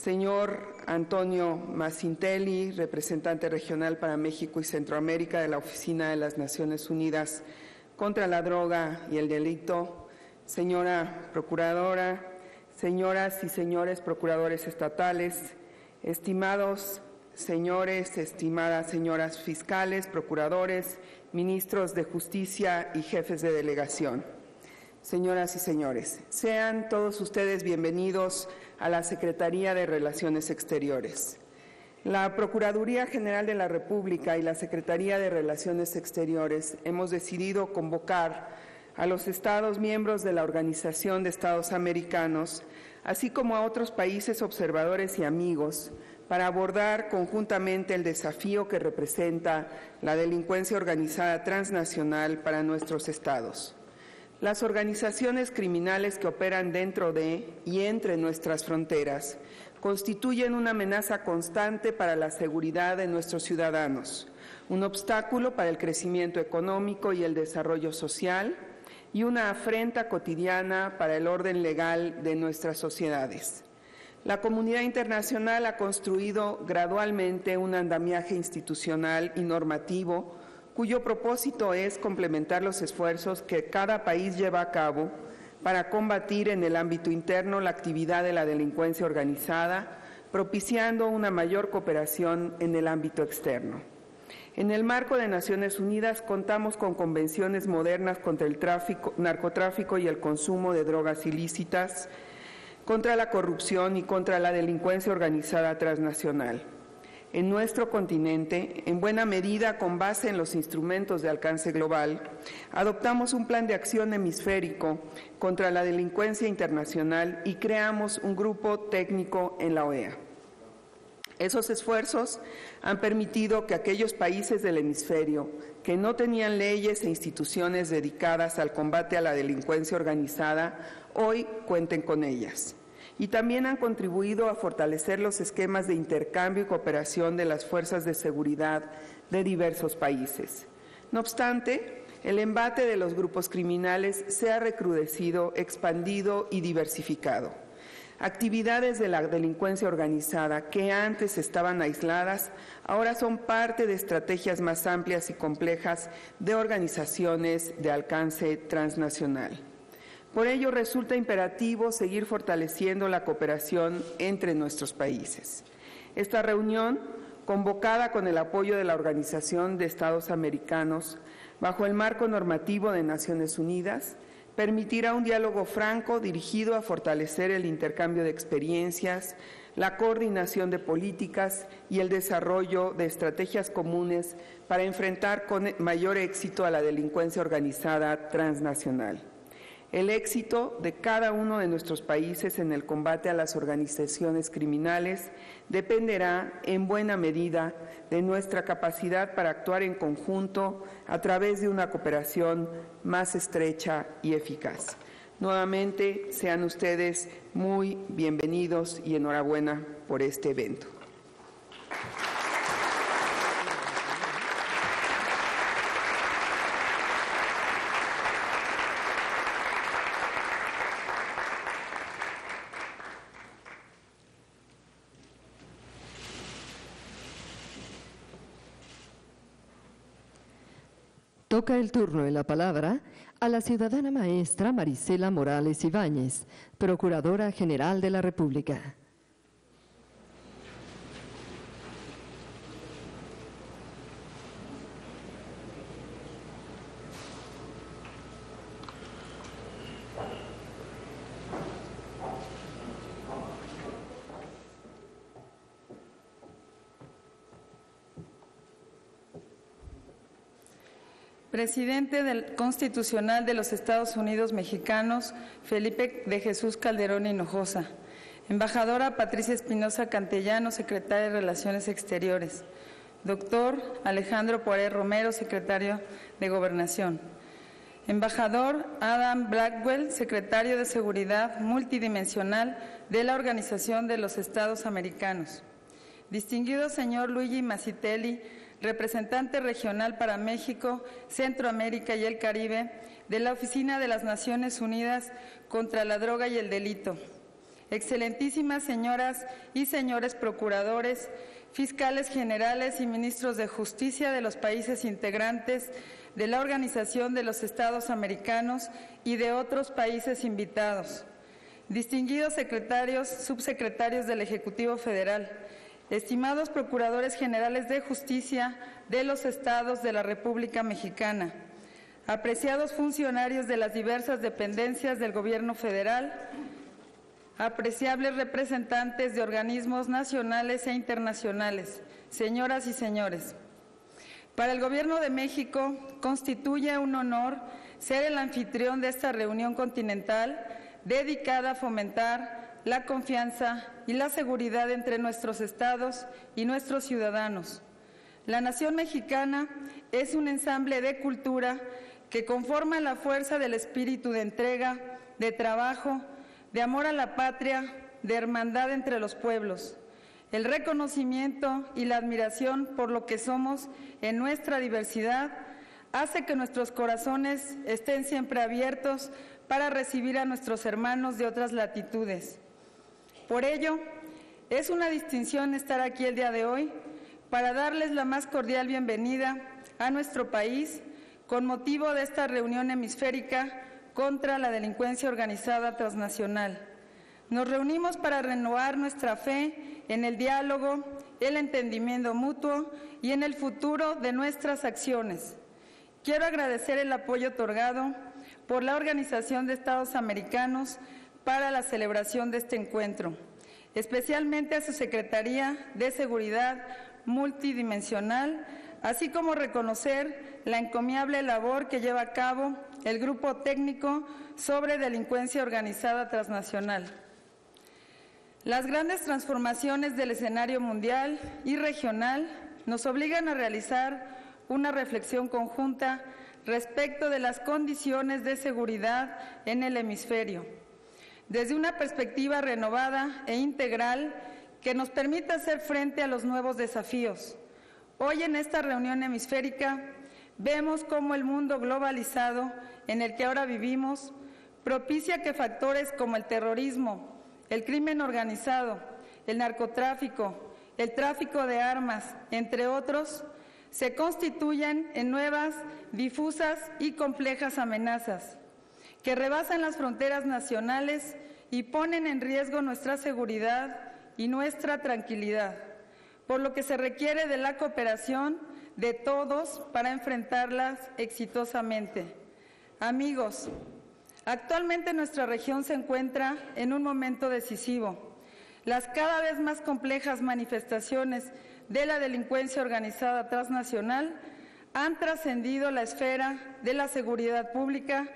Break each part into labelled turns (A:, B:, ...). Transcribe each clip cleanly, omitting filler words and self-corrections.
A: señor Antonio Massintelli, representante regional para México y Centroamérica de la Oficina de las Naciones Unidas contra la Droga y el Delito, señora Procuradora, señoras y señores procuradores estatales, estimados señores, estimadas señoras fiscales, procuradores, ministros de Justicia y jefes de delegación. Señoras y señores, sean todos ustedes bienvenidos a la Secretaría de Relaciones Exteriores. La Procuraduría General de la República y la Secretaría de Relaciones Exteriores hemos decidido convocar a los Estados miembros de la Organización de Estados Americanos, así como a otros países observadores y amigos, para abordar conjuntamente el desafío que representa la delincuencia organizada transnacional para nuestros estados. Las organizaciones criminales que operan dentro de y entre nuestras fronteras constituyen una amenaza constante para la seguridad de nuestros ciudadanos, un obstáculo para el crecimiento económico y el desarrollo social y una afrenta cotidiana para el orden legal de nuestras sociedades. La comunidad internacional ha construido gradualmente un andamiaje institucional y normativo cuyo propósito es complementar los esfuerzos que cada país lleva a cabo para combatir en el ámbito interno la actividad de la delincuencia organizada, propiciando una mayor cooperación en el ámbito externo. En el marco de Naciones Unidas contamos con convenciones modernas contra el narcotráfico y el consumo de drogas ilícitas, contra la corrupción y contra la delincuencia organizada transnacional. En nuestro continente, en buena medida con base en los instrumentos de alcance global, adoptamos un plan de acción hemisférico contra la delincuencia internacional y creamos un grupo técnico en la OEA. Esos esfuerzos han permitido que aquellos países del hemisferio que no tenían leyes e instituciones dedicadas al combate a la delincuencia organizada, hoy cuenten con ellas. Y también han contribuido a fortalecer los esquemas de intercambio y cooperación de las fuerzas de seguridad de diversos países. No obstante, el embate de los grupos criminales se ha recrudecido, expandido y diversificado. Actividades de la delincuencia organizada que antes estaban aisladas, ahora son parte de estrategias más amplias y complejas de organizaciones de alcance transnacional. Por ello, resulta imperativo seguir fortaleciendo la cooperación entre nuestros países. Esta reunión, convocada con el apoyo de la Organización de Estados Americanos, bajo el marco normativo de Naciones Unidas, permitirá un diálogo franco dirigido a fortalecer el intercambio de experiencias, la coordinación de políticas y el desarrollo de estrategias comunes para enfrentar con mayor éxito a la delincuencia organizada transnacional. El éxito de cada uno de nuestros países en el combate a las organizaciones criminales dependerá en buena medida de nuestra capacidad para actuar en conjunto a través de una cooperación más estrecha y eficaz. Nuevamente, sean ustedes muy bienvenidos y enhorabuena por este evento.
B: Toca el turno de la palabra a la ciudadana maestra Marisela Morales Ibáñez, Procuradora General de la República.
C: Presidente Constitucional de los Estados Unidos Mexicanos, Felipe de Jesús Calderón Hinojosa. Embajadora Patricia Espinosa Cantellano, Secretaria de Relaciones Exteriores. Doctor Alejandro Poiré Romero, Secretario de Gobernación. Embajador Adam Blackwell, Secretario de Seguridad Multidimensional de la Organización de los Estados Americanos. Distinguido señor Luigi Massintelli, representante regional para México, Centroamérica y el Caribe de la Oficina de las Naciones Unidas contra la Droga y el Delito. excelentísimas señoras y señores procuradores, fiscales generales y ministros de justicia de los países integrantes de la Organización de los Estados Americanos y de otros países invitados, distinguidos secretarios, subsecretarios del Ejecutivo Federal, estimados procuradores generales de justicia de los estados de la República Mexicana, apreciados funcionarios de las diversas dependencias del Gobierno Federal, apreciables representantes de organismos nacionales e internacionales, señoras y señores. Para el Gobierno de México constituye un honor ser el anfitrión de esta reunión continental dedicada a fomentar la confianza y la seguridad entre nuestros estados y nuestros ciudadanos. La nación mexicana es un ensamble de cultura que conforma la fuerza del espíritu de entrega, de trabajo, de amor a la patria, de hermandad entre los pueblos. El reconocimiento y la admiración por lo que somos en nuestra diversidad hace que nuestros corazones estén siempre abiertos para recibir a nuestros hermanos de otras latitudes. Por ello, es una distinción estar aquí el día de hoy para darles la más cordial bienvenida a nuestro país con motivo de esta reunión hemisférica contra la delincuencia organizada transnacional. Nos reunimos para renovar nuestra fe en el diálogo, el entendimiento mutuo y en el futuro de nuestras acciones. Quiero agradecer el apoyo otorgado por la Organización de Estados Americanos para la celebración de este encuentro, especialmente a su Secretaría de Seguridad Multidimensional, así como reconocer la encomiable labor que lleva a cabo el Grupo Técnico sobre Delincuencia Organizada Transnacional. Las grandes transformaciones del escenario mundial y regional nos obligan a realizar una reflexión conjunta respecto de las condiciones de seguridad en el hemisferio, desde una perspectiva renovada e integral que nos permita hacer frente a los nuevos desafíos. Hoy en esta reunión hemisférica vemos cómo el mundo globalizado en el que ahora vivimos propicia que factores como el terrorismo, el crimen organizado, el narcotráfico, el tráfico de armas, entre otros, se constituyen en nuevas, difusas y complejas amenazas que rebasan las fronteras nacionales y ponen en riesgo nuestra seguridad y nuestra tranquilidad, por lo que se requiere de la cooperación de todos para enfrentarlas exitosamente. Amigos, actualmente nuestra región se encuentra en un momento decisivo. Las cada vez más complejas manifestaciones de la delincuencia organizada transnacional han trascendido la esfera de la seguridad pública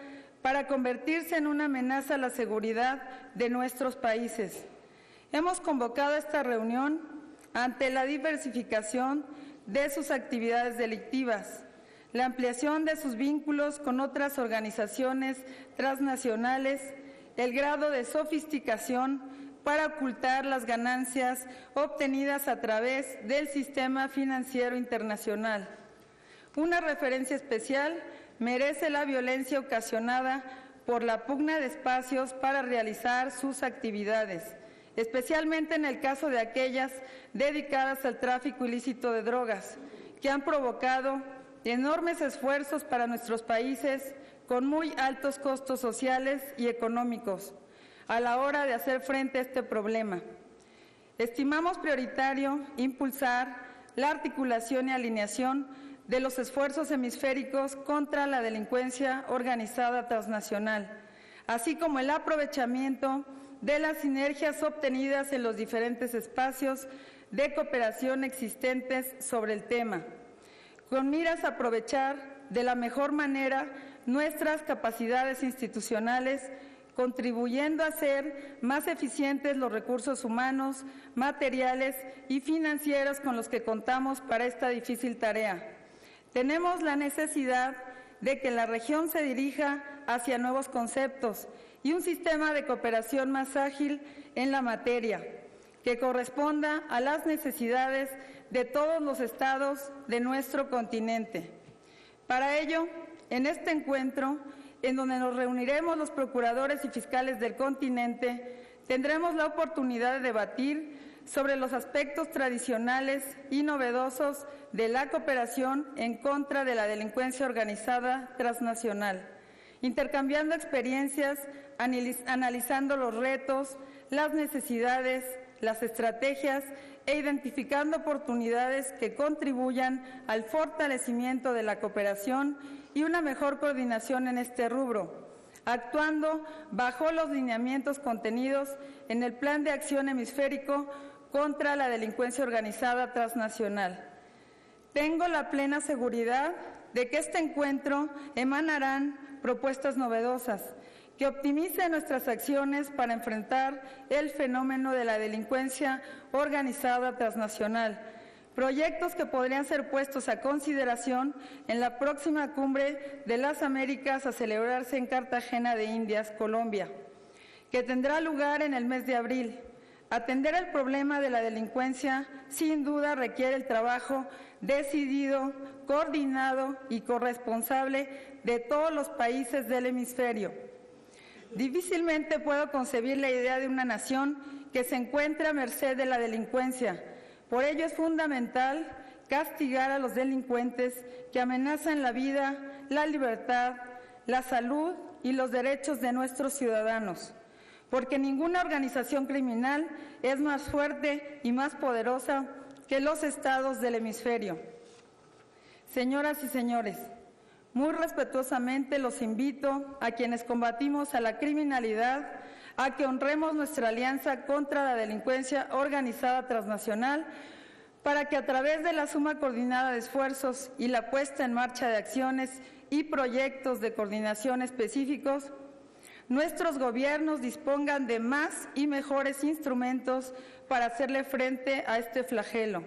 C: para convertirse en una amenaza a la seguridad de nuestros países. Hemos convocado esta reunión ante la diversificación de sus actividades delictivas, la ampliación de sus vínculos con otras organizaciones transnacionales, el grado de sofisticación para ocultar las ganancias obtenidas a través del sistema financiero internacional. Una referencia especial merece la violencia ocasionada por la pugna de espacios para realizar sus actividades, especialmente en el caso de aquellas dedicadas al tráfico ilícito de drogas, que han provocado enormes esfuerzos para nuestros países con muy altos costos sociales y económicos a la hora de hacer frente a este problema. Estimamos prioritario impulsar la articulación y alineación de los esfuerzos hemisféricos contra la delincuencia organizada transnacional, así como el aprovechamiento de las sinergias obtenidas en los diferentes espacios de cooperación existentes sobre el tema, con miras a aprovechar de la mejor manera nuestras capacidades institucionales, contribuyendo a hacer más eficientes los recursos humanos, materiales y financieros con los que contamos para esta difícil tarea. Tenemos la necesidad de que la región se dirija hacia nuevos conceptos y un sistema de cooperación más ágil en la materia, que corresponda a las necesidades de todos los estados de nuestro continente. Para ello, en este encuentro, en donde nos reuniremos los procuradores y fiscales del continente, tendremos la oportunidad de debatir sobre los aspectos tradicionales y novedosos de la cooperación en contra de la delincuencia organizada transnacional, intercambiando experiencias, analizando los retos, las necesidades, las estrategias e identificando oportunidades que contribuyan al fortalecimiento de la cooperación y una mejor coordinación en este rubro, actuando bajo los lineamientos contenidos en el Plan de Acción Hemisférico contra la delincuencia organizada transnacional. Tengo la plena seguridad de que este encuentro emanarán propuestas novedosas que optimicen nuestras acciones para enfrentar el fenómeno de la delincuencia organizada transnacional, proyectos que podrían ser puestos a consideración en la próxima Cumbre de las Américas a celebrarse en Cartagena de Indias, Colombia, que tendrá lugar en el mes de abril. Atender el problema de la delincuencia sin duda requiere el trabajo decidido, coordinado y corresponsable de todos los países del hemisferio. Difícilmente puedo concebir la idea de una nación que se encuentre a merced de la delincuencia. Por ello es fundamental castigar a los delincuentes que amenazan la vida, la libertad, la salud y los derechos de nuestros ciudadanos, porque ninguna organización criminal es más fuerte y más poderosa que los estados del hemisferio. Señoras y señores, muy respetuosamente los invito a quienes combatimos a la criminalidad a que honremos nuestra alianza contra la delincuencia organizada transnacional para que a través de la suma coordinada de esfuerzos y la puesta en marcha de acciones y proyectos de coordinación específicos, nuestros gobiernos dispongan de más y mejores instrumentos para hacerle frente a este flagelo.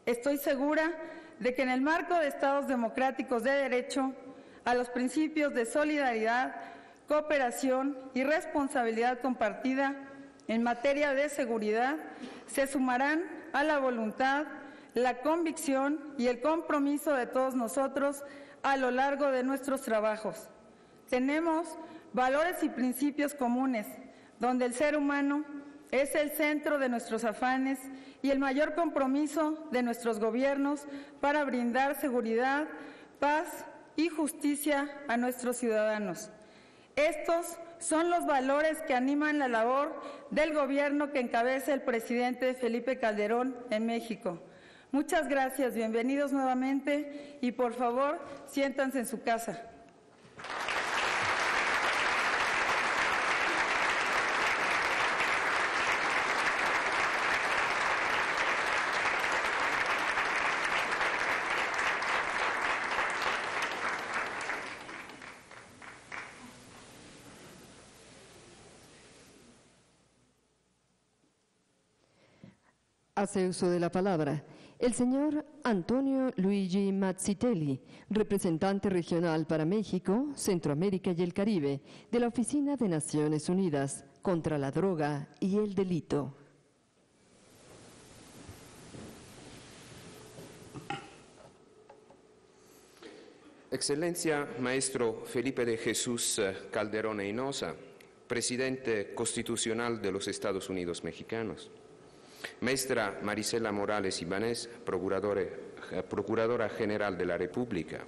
C: Estoy segura de que en el marco de estados democráticos de derecho, a los principios de solidaridad, cooperación y responsabilidad compartida en materia de seguridad, se sumarán a la voluntad, la convicción y el compromiso de todos nosotros a lo largo de nuestros trabajos. Tenemos valores y principios comunes, donde el ser humano es el centro de nuestros afanes y el mayor compromiso de nuestros gobiernos para brindar seguridad, paz y justicia a nuestros ciudadanos. Estos son los valores que animan la labor del gobierno que encabeza el presidente Felipe Calderón en México. Muchas gracias, bienvenidos nuevamente y por favor, siéntanse en su casa.
B: Hace uso de la palabra el señor Antonio Luigi Mazzitelli, representante regional para México, Centroamérica y el Caribe de la Oficina de Naciones Unidas contra la Droga y el Delito.
D: Excelencia Maestro Felipe de Jesús Calderón Hinojosa, Presidente Constitucional de los Estados Unidos Mexicanos. Maestra Marisela Morales Ibáñez, Procuradora General de la República.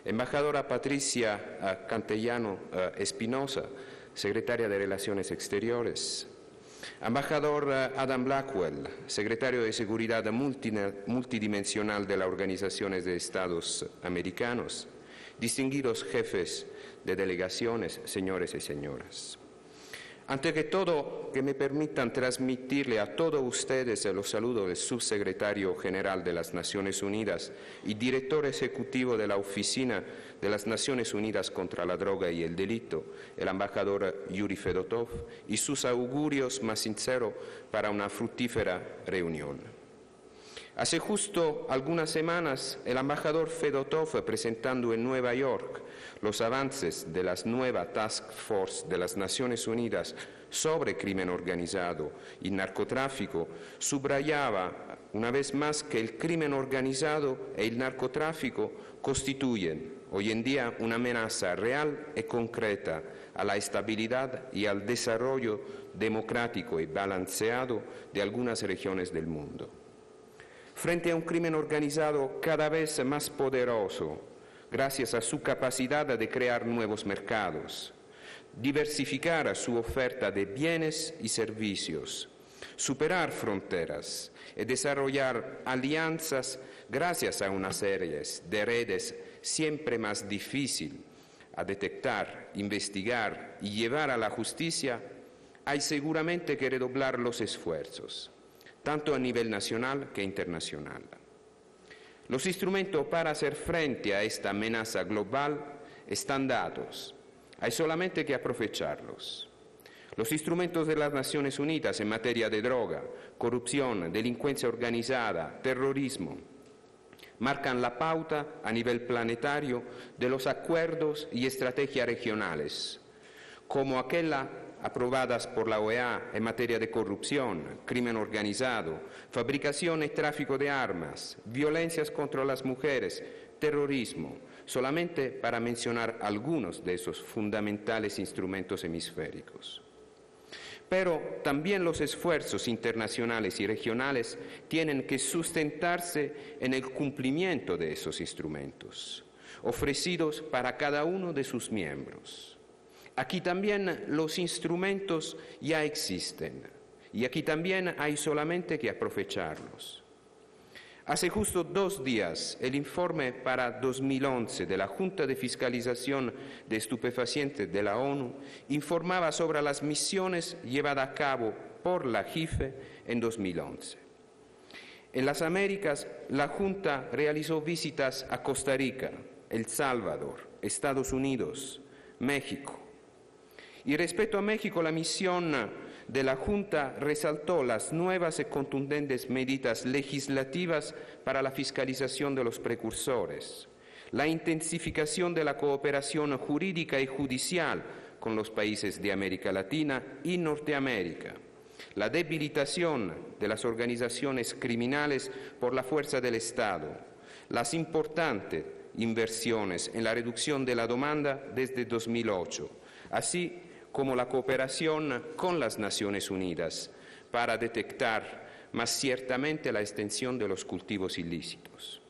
D: Embajadora Patricia Cantellano Espinosa, Secretaria de Relaciones Exteriores. Embajador Adam Blackwell, Secretario de Seguridad Multidimensional de la Organización de Estados Americanos. Distinguidos jefes de delegaciones, señores y señoras. Ante que todo, que me permitan transmitirle a todos ustedes los saludos del Subsecretario General de las Naciones Unidas y Director Ejecutivo de la Oficina de las Naciones Unidas contra la Droga y el Delito, el embajador Yuri Fedotov, y sus augurios más sinceros para una fructífera reunión. Hace justo algunas semanas, el embajador Fedotov, presentando en Nueva York los avances de la nueva Task Force de las Naciones Unidas sobre crimen organizado y narcotráfico, subrayaba una vez más que el crimen organizado y el narcotráfico constituyen hoy en día una amenaza real y concreta a la estabilidad y al desarrollo democrático y balanceado de algunas regiones del mundo. Frente a un crimen organizado cada vez más poderoso, gracias a su capacidad de crear nuevos mercados, diversificar su oferta de bienes y servicios, superar fronteras y desarrollar alianzas gracias a una serie de redes siempre más difíciles a detectar, investigar y llevar a la justicia, hay seguramente que redoblar los esfuerzos, tanto a nivel nacional que internacional. Los instrumentos para hacer frente a esta amenaza global están dados, hay solamente que aprovecharlos. Los instrumentos de las Naciones Unidas en materia de droga, corrupción, delincuencia organizada, terrorismo, marcan la pauta a nivel planetario de los acuerdos y estrategias regionales, como aquella aprobadas por la OEA en materia de corrupción, crimen organizado, fabricación y tráfico de armas, violencias contra las mujeres, terrorismo, solamente para mencionar algunos de esos fundamentales instrumentos hemisféricos. Pero también los esfuerzos internacionales y regionales tienen que sustentarse en el cumplimiento de esos instrumentos, ofrecidos para cada uno de sus miembros. Aquí también los instrumentos ya existen y aquí también hay solamente que aprovecharlos. Hace justo 2 días, el informe para 2011 de la Junta de Fiscalización de Estupefacientes de la ONU informaba sobre las misiones llevadas a cabo por la JIFE en 2011. En las Américas, la Junta realizó visitas a Costa Rica, El Salvador, Estados Unidos, México. Y respecto a México, la misión de la Junta resaltó las nuevas y contundentes medidas legislativas para la fiscalización de los precursores, la intensificación de la cooperación jurídica y judicial con los países de América Latina y Norteamérica, la debilitación de las organizaciones criminales por la fuerza del Estado, las importantes inversiones en la reducción de la demanda desde 2008, así como la cooperación con las Naciones Unidas para detectar más ciertamente la extensión de los cultivos ilícitos.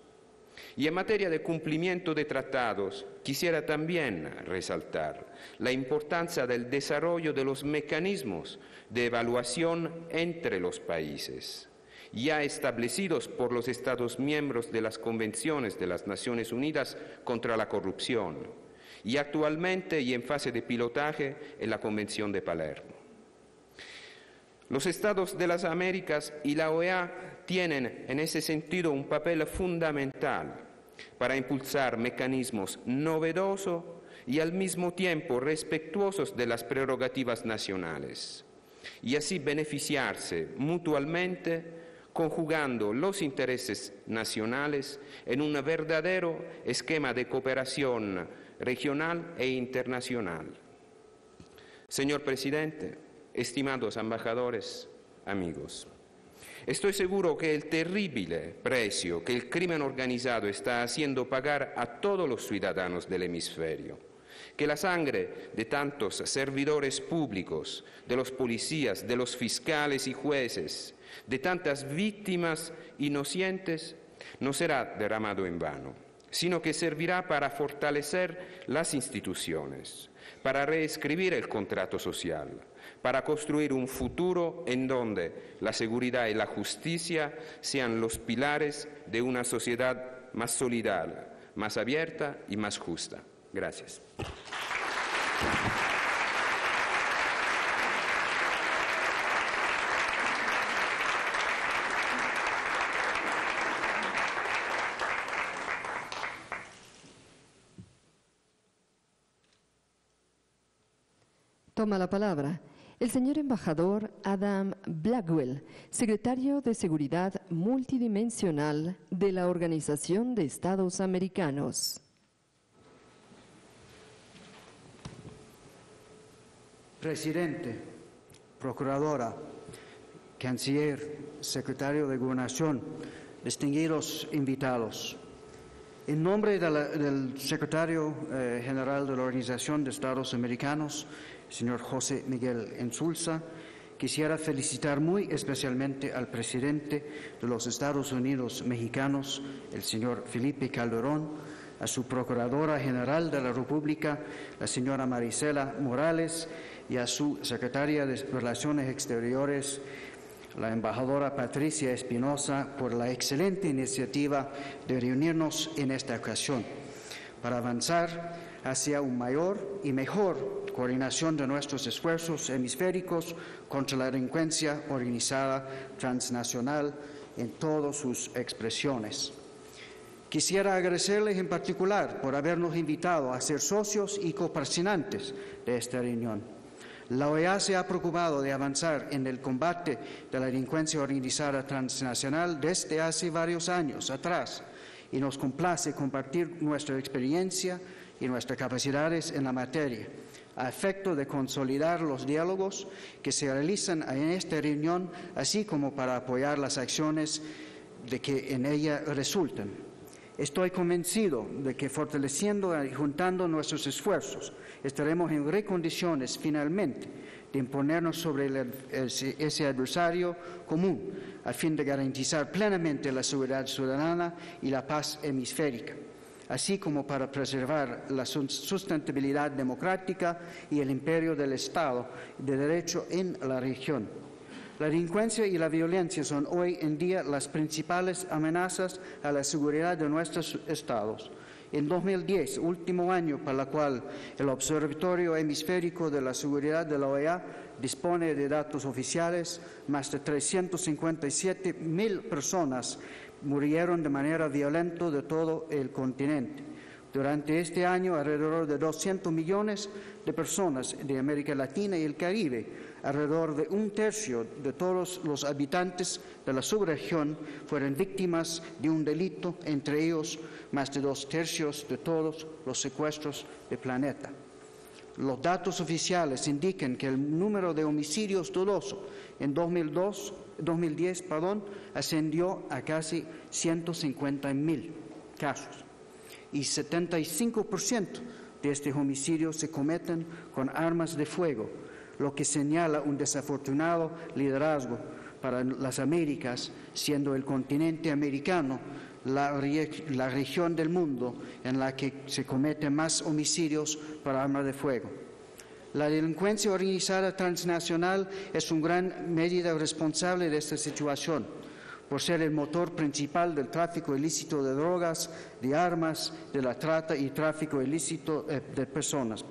D: Y en materia de cumplimiento de tratados, quisiera también resaltar la importancia del desarrollo de los mecanismos de evaluación entre los países, ya establecidos por los Estados miembros de las Convenciones de las Naciones Unidas contra la Corrupción, y actualmente y en fase de pilotaje en la Convención de Palermo. Los Estados de las Américas y la OEA tienen en ese sentido un papel fundamental para impulsar mecanismos novedosos y al mismo tiempo respetuosos de las prerrogativas nacionales, y así beneficiarse mutuamente conjugando los intereses nacionales en un verdadero esquema de cooperación regional e internacional. Señor Presidente, estimados embajadores, amigos, estoy seguro que el terrible precio que el crimen organizado está haciendo pagar a todos los ciudadanos del hemisferio, que la sangre de tantos servidores públicos, de los policías, de los fiscales y jueces, de tantas víctimas inocentes, no será derramado en vano, sino que servirá para fortalecer las instituciones, para reescribir el contrato social, para construir un futuro en donde la seguridad y la justicia sean los pilares de una sociedad más solidaria, más abierta y más justa. Gracias.
B: Toma la palabra el señor embajador Adam Blackwell, secretario de Seguridad Multidimensional de la Organización de Estados Americanos.
E: Presidente, Procuradora, Canciller, Secretario de Gobernación, distinguidos invitados. En nombre del Secretario General de la Organización de Estados Americanos, señor José Miguel Insulza, Quisiera felicitar muy especialmente al presidente de los Estados Unidos mexicanos, el señor Felipe Calderón, a su Procuradora General de la República, la señora Marisela Morales, y a su Secretaria de Relaciones Exteriores, la embajadora Patricia Espinosa, por la excelente iniciativa de reunirnos en esta ocasión para avanzar hacia una mayor y mejor coordinación de nuestros esfuerzos hemisféricos contra la delincuencia organizada transnacional en todas sus expresiones. Quisiera agradecerles en particular por habernos invitado a ser socios y coparticipantes de esta reunión. La OEA se ha preocupado de avanzar en el combate de la delincuencia organizada transnacional desde hace varios años atrás y nos complace compartir nuestra experiencia y nuestras capacidades en la materia, a efecto de consolidar los diálogos que se realizan en esta reunión, así como para apoyar las acciones de que en ella resultan. Estoy convencido de que fortaleciendo y juntando nuestros esfuerzos, estaremos en recondiciones finalmente de imponernos sobre ese adversario común, a fin de garantizar plenamente la seguridad ciudadana y la paz hemisférica, así como para preservar la sustentabilidad democrática y el imperio del Estado de Derecho en la región. La delincuencia y la violencia son hoy en día las principales amenazas a la seguridad de nuestros estados. En 2010, último año para el cual el Observatorio Hemisférico de la Seguridad de la OEA dispone de datos oficiales, más de 357,000 personas murieron de manera violenta de todo el continente. Durante este año, alrededor de 200 millones de personas de América Latina y el Caribe, alrededor de un tercio de todos los habitantes de la subregión, fueron víctimas de un delito, entre ellos más de 2/3 de todos los secuestros del planeta. Los datos oficiales indican que el número de homicidios dolosos en 2010 ascendió a casi 150,000 casos, y 75% de estos homicidios se cometen con armas de fuego, lo que señala un desafortunado liderazgo para las Américas, siendo el continente americano la región del mundo en la que se cometen más homicidios por armas de fuego. La delincuencia organizada transnacional es una gran medida responsable de esta situación, por ser el motor principal del tráfico ilícito de drogas, de armas, de la trata y tráfico ilícito de personas.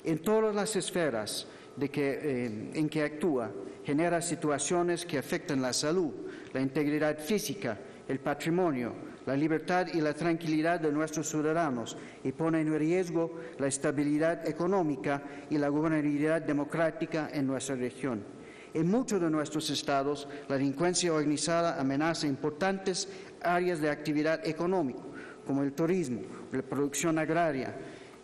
E: En todas las esferas en que actúa, genera situaciones que afectan la salud, la integridad física, el patrimonio, la libertad y la tranquilidad de nuestros ciudadanos y pone en riesgo la estabilidad económica y la gobernabilidad democrática en nuestra región. En muchos de nuestros estados, la delincuencia organizada amenaza importantes áreas de actividad económica, como el turismo, la producción agraria,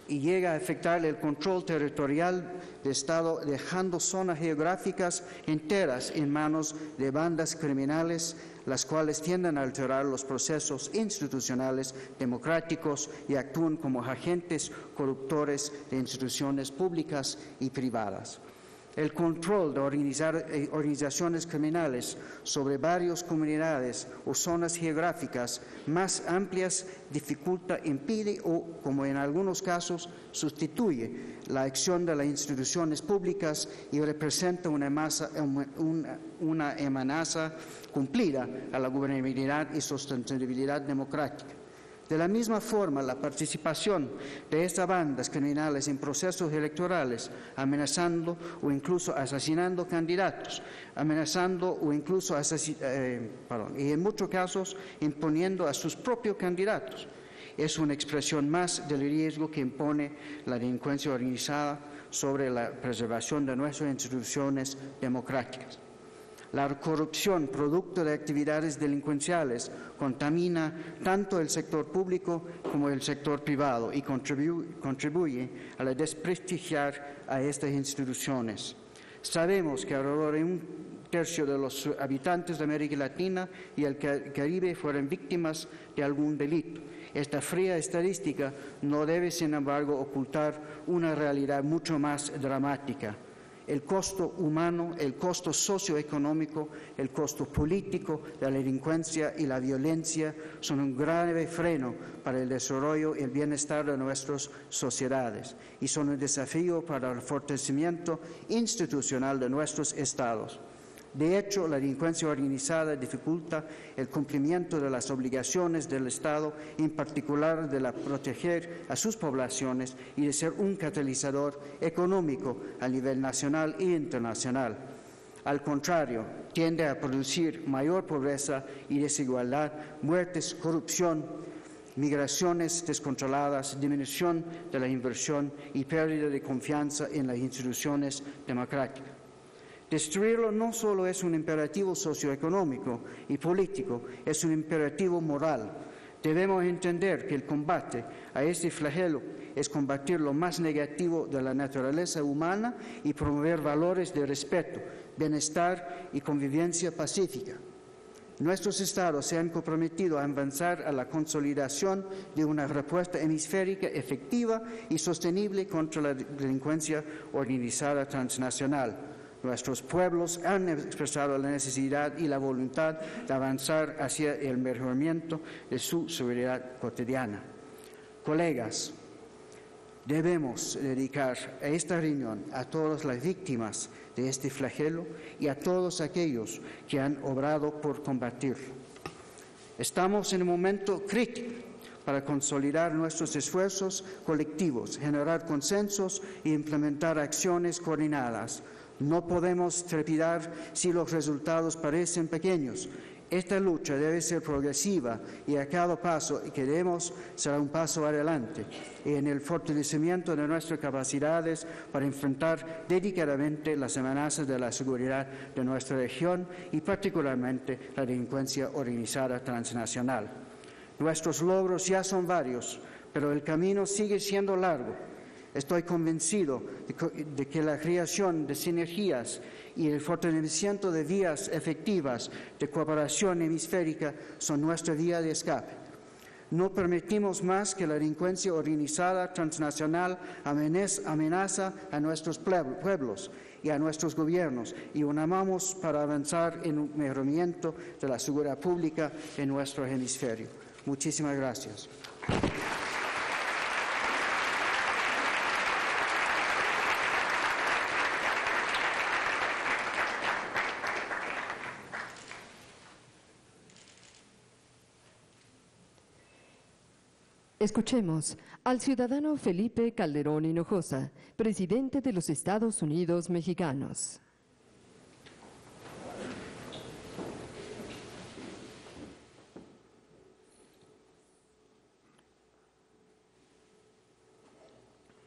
E: y llega a afectar el control territorial del Estado, dejando zonas geográficas enteras en manos de bandas criminales, las cuales tienden a alterar los procesos institucionales democráticos y actúan como agentes corruptores de instituciones públicas y privadas. El control de organizaciones criminales sobre varias comunidades o zonas geográficas más amplias dificulta, impide o, como en algunos casos, sustituye la acción de las instituciones públicas y representa una amenaza cumplida a la gobernabilidad y sostenibilidad democrática. De la misma forma, la participación de estas bandas criminales en procesos electorales, amenazando o incluso asesinando candidatos, y en muchos casos imponiendo a sus propios candidatos, es una expresión más del riesgo que impone la delincuencia organizada sobre la preservación de nuestras instituciones democráticas. La corrupción, producto de actividades delincuenciales, contamina tanto el sector público como el sector privado y contribuye a desprestigiar a estas instituciones. Sabemos que alrededor de un tercio de los habitantes de América Latina y el Caribe fueron víctimas de algún delito. Esta fría estadística no debe, sin embargo, ocultar una realidad mucho más dramática. El costo humano, el costo socioeconómico, el costo político de la delincuencia y la violencia son un grave freno para el desarrollo y el bienestar de nuestras sociedades y son un desafío para el fortalecimiento institucional de nuestros estados. De hecho, la delincuencia organizada dificulta el cumplimiento de las obligaciones del Estado, en particular de proteger a sus poblaciones y de ser un catalizador económico a nivel nacional e internacional. Al contrario, tiende a producir mayor pobreza y desigualdad, muertes, corrupción, migraciones descontroladas, disminución de la inversión y pérdida de confianza en las instituciones democráticas. Destruirlo no solo es un imperativo socioeconómico y político, es un imperativo moral. Debemos entender que el combate a este flagelo es combatir lo más negativo de la naturaleza humana y promover valores de respeto, bienestar y convivencia pacífica. Nuestros estados se han comprometido a avanzar a la consolidación de una respuesta hemisférica efectiva y sostenible contra la delincuencia organizada transnacional. Nuestros pueblos han expresado la necesidad y la voluntad de avanzar hacia el mejoramiento de su seguridad cotidiana. Colegas, debemos dedicar a esta reunión a todas las víctimas de este flagelo y a todos aquellos que han obrado por combatirlo. Estamos en un momento crítico para consolidar nuestros esfuerzos colectivos, generar consensos e implementar acciones coordinadas. No podemos trepidar si los resultados parecen pequeños. Esta lucha debe ser progresiva y a cada paso que demos será un paso adelante en el fortalecimiento de nuestras capacidades para enfrentar dedicadamente las amenazas de la seguridad de nuestra región y particularmente la delincuencia organizada transnacional. Nuestros logros ya son varios, pero el camino sigue siendo largo. Estoy convencido de que la creación de sinergias y el fortalecimiento de vías efectivas de cooperación hemisférica son nuestra vía de escape. No permitimos más que la delincuencia organizada transnacional amenaza a nuestros pueblos y a nuestros gobiernos y unamos para avanzar en un mejoramiento de la seguridad pública en nuestro hemisferio. Muchísimas gracias.
B: Escuchemos al ciudadano Felipe Calderón Hinojosa, presidente de los Estados Unidos Mexicanos.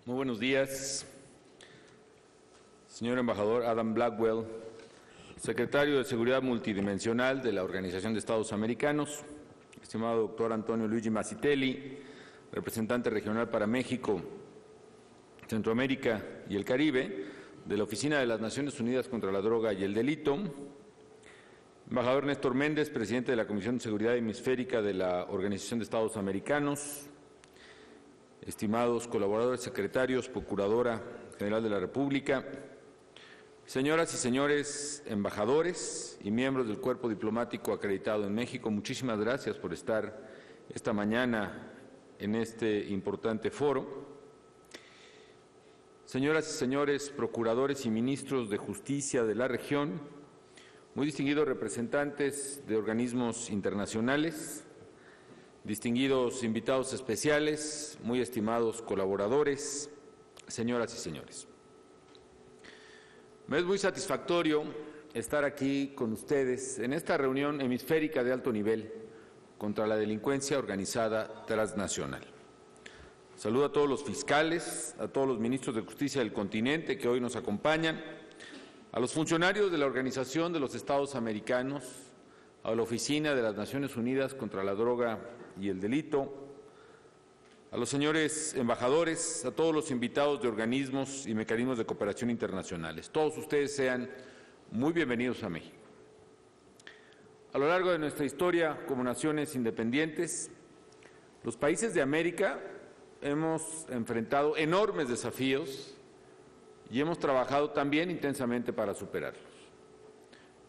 F: Muy buenos días, señor embajador Adam Blackwell, secretario de Seguridad Multidimensional de la Organización de Estados Americanos, estimado doctor Antonio Luigi Mazzitelli, representante regional para México, Centroamérica y el Caribe de la Oficina de las Naciones Unidas contra la Droga y el Delito, embajador Néstor Méndez, presidente de la Comisión de Seguridad Hemisférica de la Organización de Estados Americanos, estimados colaboradores, secretarios, Procuradora General de la República, señoras y señores embajadores y miembros del Cuerpo Diplomático acreditado en México, muchísimas gracias por estar esta mañana en este importante foro. Señoras y señores procuradores y ministros de Justicia de la región, muy distinguidos representantes de organismos internacionales, distinguidos invitados especiales, muy estimados colaboradores, señoras y señores. Me es muy satisfactorio estar aquí con ustedes en esta reunión hemisférica de alto nivel contra la delincuencia organizada transnacional. Saludo a todos los fiscales, a todos los ministros de Justicia del continente que hoy nos acompañan, a los funcionarios de la Organización de los Estados Americanos, a la Oficina de las Naciones Unidas contra la Droga y el Delito, a los señores embajadores, a todos los invitados de organismos y mecanismos de cooperación internacionales. Todos ustedes sean muy bienvenidos a México. A lo largo de nuestra historia como naciones independientes, los países de América hemos enfrentado enormes desafíos y hemos trabajado también intensamente para superarlos.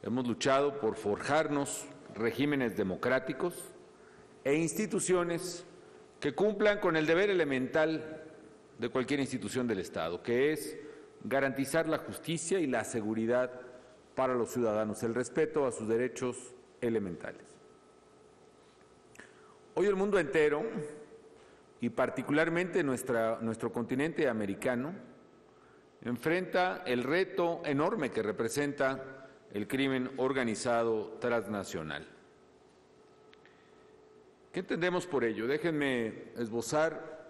F: Hemos luchado por forjarnos regímenes democráticos e instituciones que cumplan con el deber elemental de cualquier institución del Estado, que es garantizar la justicia y la seguridad para los ciudadanos, el respeto a sus derechos elementales. Hoy el mundo entero, y particularmente nuestro continente americano, enfrenta el reto enorme que representa el crimen organizado transnacional. ¿Qué entendemos por ello? Déjenme esbozar,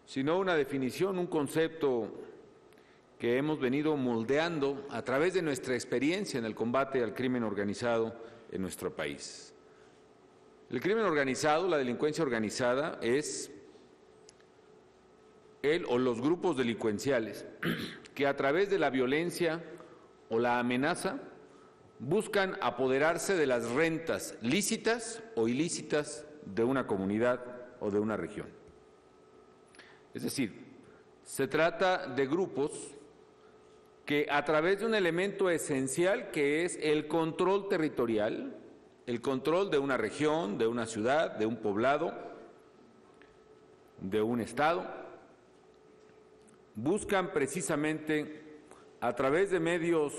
F: si no una definición, un concepto que hemos venido moldeando a través de nuestra experiencia en el combate al crimen organizado en nuestro país. El crimen organizado, la delincuencia organizada, es él o los grupos delincuenciales que a través de la violencia o la amenaza buscan apoderarse de las rentas lícitas o ilícitas de una comunidad o de una región. Es decir, se trata de grupos que a través de un elemento esencial que es el control territorial, el control de una región, de una ciudad, de un poblado, de un estado, buscan precisamente a través de medios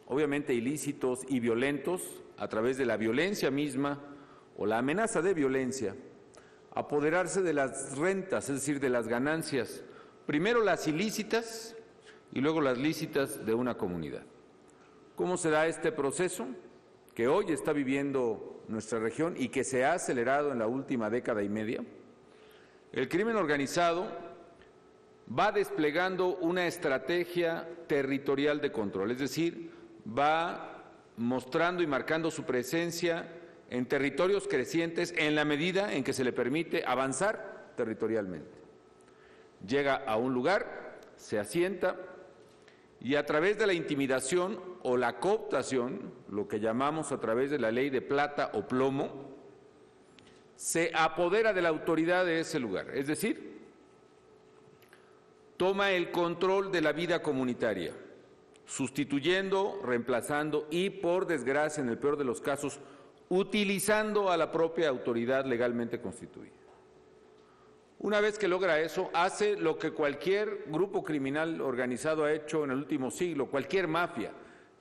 F: obviamente ilícitos y violentos, a través de la violencia misma o la amenaza de violencia, apoderarse de las rentas, es decir, de las ganancias, primero las ilícitas y luego las lícitas de una comunidad. ¿Cómo se da este proceso que hoy está viviendo nuestra región y que se ha acelerado en la última década y media? El crimen organizado va desplegando una estrategia territorial de control, es decir, va mostrando y marcando su presencia en territorios crecientes en la medida en que se le permite avanzar territorialmente. Llega a un lugar, se asienta y a través de la intimidación o la cooptación, lo que llamamos a través de la ley de plata o plomo, se apodera de la autoridad de ese lugar, es decir, toma el control de la vida comunitaria, sustituyendo, reemplazando y, por desgracia, en el peor de los casos, utilizando a la propia autoridad legalmente constituida. Una vez que logra eso, hace lo que cualquier grupo criminal organizado ha hecho en el último siglo, cualquier mafia.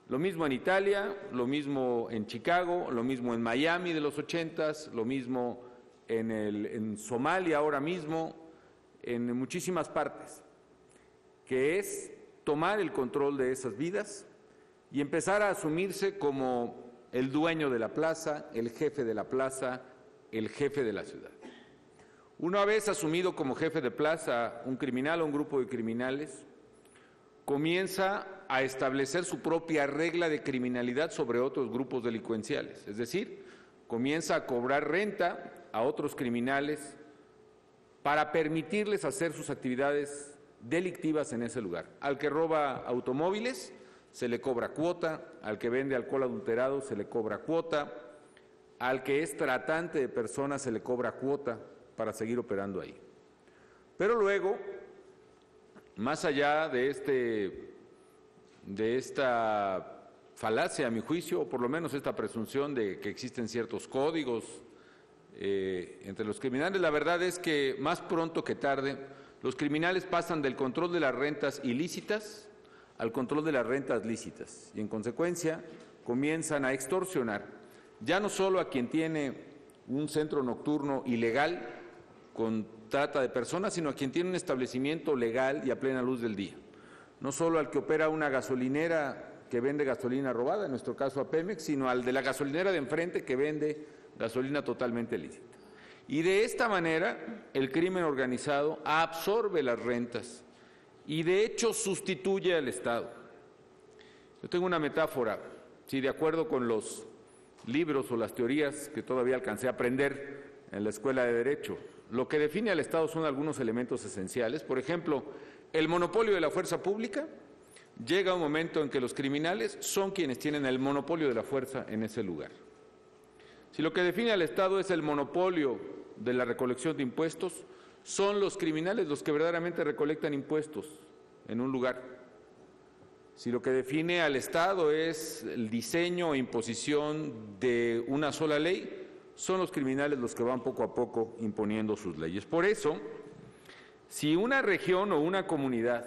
F: Lo mismo en Italia, lo mismo en Chicago, lo mismo en Miami de los 80s, lo mismo en Somalia ahora mismo, en muchísimas partes, que es tomar el control de esas vidas y empezar a asumirse como el dueño de la plaza, el jefe de la plaza, el jefe de la ciudad. Una vez asumido como jefe de plaza un criminal o un grupo de criminales, comienza a establecer su propia regla de criminalidad sobre otros grupos delincuenciales, es decir, comienza a cobrar renta a otros criminales para permitirles hacer sus actividades delictivas en ese lugar. Al que roba automóviles se le cobra cuota, al que vende alcohol adulterado se le cobra cuota, al que es tratante de personas se le cobra cuota para seguir operando ahí. Pero luego, más allá de esta falacia, a mi juicio, o por lo menos esta presunción de que existen ciertos códigos entre los criminales, la verdad es que más pronto que tarde los criminales pasan del control de las rentas ilícitas al control de las rentas lícitas y en consecuencia comienzan a extorsionar ya no solo a quien tiene un centro nocturno ilegal con trata de personas, sino a quien tiene un establecimiento legal y a plena luz del día. No solo al que opera una gasolinera que vende gasolina robada, en nuestro caso a Pemex, sino al de la gasolinera de enfrente que vende gasolina totalmente lícita. Y de esta manera el crimen organizado absorbe las rentas y de hecho sustituye al Estado. Yo tengo una metáfora, si de acuerdo con los libros o las teorías que todavía alcancé a aprender en la Escuela de Derecho, lo que define al Estado son algunos elementos esenciales. Por ejemplo, el monopolio de la fuerza pública. Llega un momento en que los criminales son quienes tienen el monopolio de la fuerza en ese lugar. Si lo que define al Estado es el monopolio de la recolección de impuestos, son los criminales los que verdaderamente recolectan impuestos en un lugar. Si lo que define al Estado es el diseño e imposición de una sola ley, son los criminales los que van poco a poco imponiendo sus leyes. Por eso, si una región o una comunidad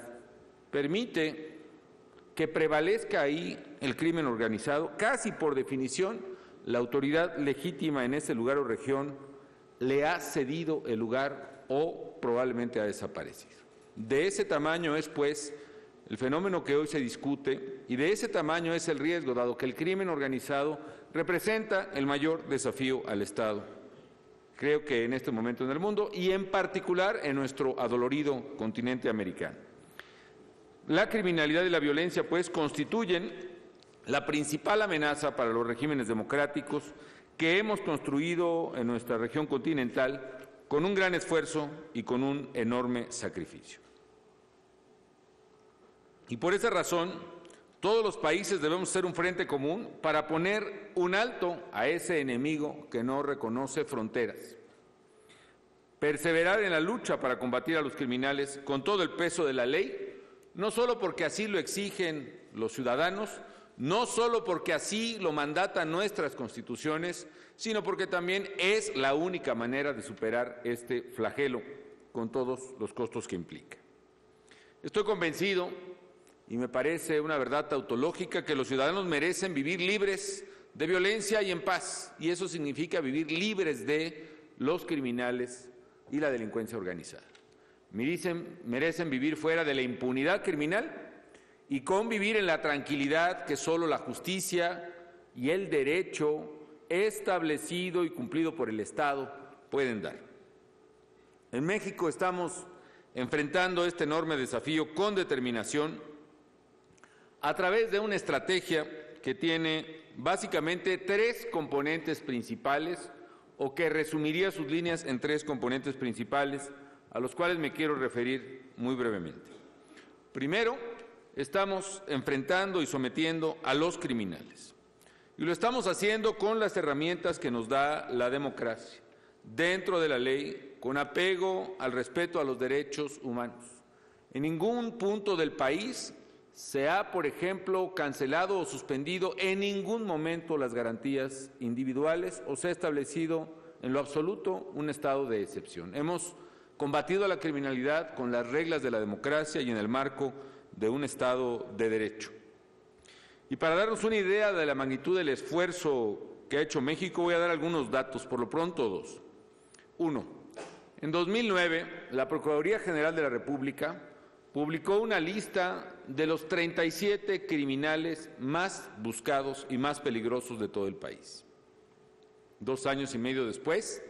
F: permite que prevalezca ahí el crimen organizado, casi por definición, la autoridad legítima en ese lugar o región le ha cedido el lugar o probablemente ha desaparecido. De ese tamaño es, pues, el fenómeno que hoy se discute y de ese tamaño es el riesgo, dado que el crimen organizado representa el mayor desafío al Estado, creo que en este momento en el mundo y en particular en nuestro adolorido continente americano. La criminalidad y la violencia, pues, constituyen la principal amenaza para los regímenes democráticos que hemos construido en nuestra región continental con un gran esfuerzo y con un enorme sacrificio. Y por esa razón, todos los países debemos ser un frente común para poner un alto a ese enemigo que no reconoce fronteras. Perseverar en la lucha para combatir a los criminales con todo el peso de la ley, no solo porque así lo exigen los ciudadanos, no solo porque así lo mandatan nuestras constituciones, sino porque también es la única manera de superar este flagelo con todos los costos que implica. Estoy convencido, y me parece una verdad tautológica, que los ciudadanos merecen vivir libres de violencia y en paz, y eso significa vivir libres de los criminales y la delincuencia organizada. Merecen vivir fuera de la impunidad criminal y convivir en la tranquilidad que solo la justicia y el derecho establecido y cumplido por el Estado pueden dar. En México estamos enfrentando este enorme desafío con determinación a través de una estrategia que tiene básicamente tres componentes principales, o que resumiría sus líneas en tres componentes principales, a los cuales me quiero referir muy brevemente. Primero, estamos enfrentando y sometiendo a los criminales. Y lo estamos haciendo con las herramientas que nos da la democracia, dentro de la ley, con apego al respeto a los derechos humanos. En ningún punto del país se ha, por ejemplo, cancelado o suspendido en ningún momento las garantías individuales o se ha establecido en lo absoluto un estado de excepción. Hemos combatido a la criminalidad con las reglas de la democracia y en el marco de un Estado de Derecho. Y para darnos una idea de la magnitud del esfuerzo que ha hecho México, voy a dar algunos datos, por lo pronto dos. Uno, en 2009, la Procuraduría General de la República publicó una lista de los 37 criminales más buscados y más peligrosos de todo el país. 2 años y medio después,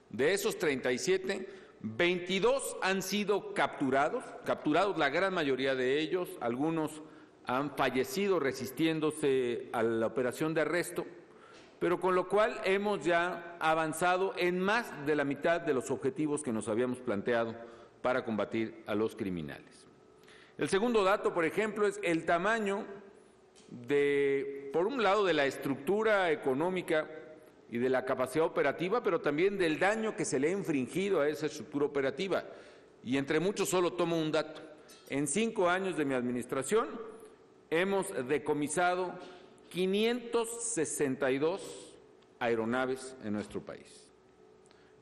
F: de esos 37, 22 han sido capturados la gran mayoría de ellos, algunos han fallecido resistiéndose a la operación de arresto, pero con lo cual hemos ya avanzado en más de la mitad de los objetivos que nos habíamos planteado para combatir a los criminales. El segundo dato, por ejemplo, es el tamaño por un lado, de la estructura económica y de la capacidad operativa, pero también del daño que se le ha infringido a esa estructura operativa. Y entre muchos solo tomo un dato. En 5 años de mi administración hemos decomisado 562 aeronaves en nuestro país.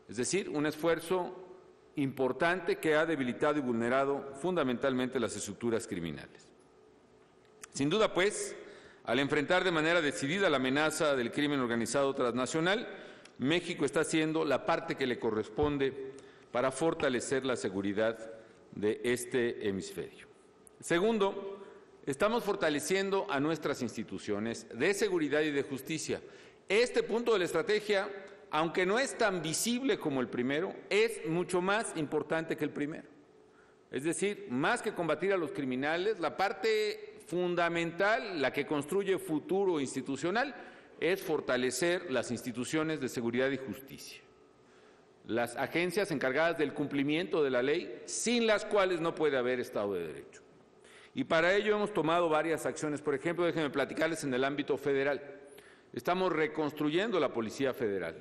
F: Es decir, un esfuerzo importante que ha debilitado y vulnerado fundamentalmente las estructuras criminales. Sin duda, pues, al enfrentar de manera decidida la amenaza del crimen organizado transnacional, México está haciendo la parte que le corresponde para fortalecer la seguridad de este hemisferio. Segundo, estamos fortaleciendo a nuestras instituciones de seguridad y de justicia. Este punto de la estrategia, aunque no es tan visible como el primero, es mucho más importante que el primero. Es decir, más que combatir a los criminales, la parte fundamental, la que construye futuro institucional, es fortalecer las instituciones de seguridad y justicia. Las agencias encargadas del cumplimiento de la ley, sin las cuales no puede haber Estado de Derecho. Y para ello hemos tomado varias acciones. Por ejemplo, déjenme platicarles en el ámbito federal. Estamos reconstruyendo la Policía Federal.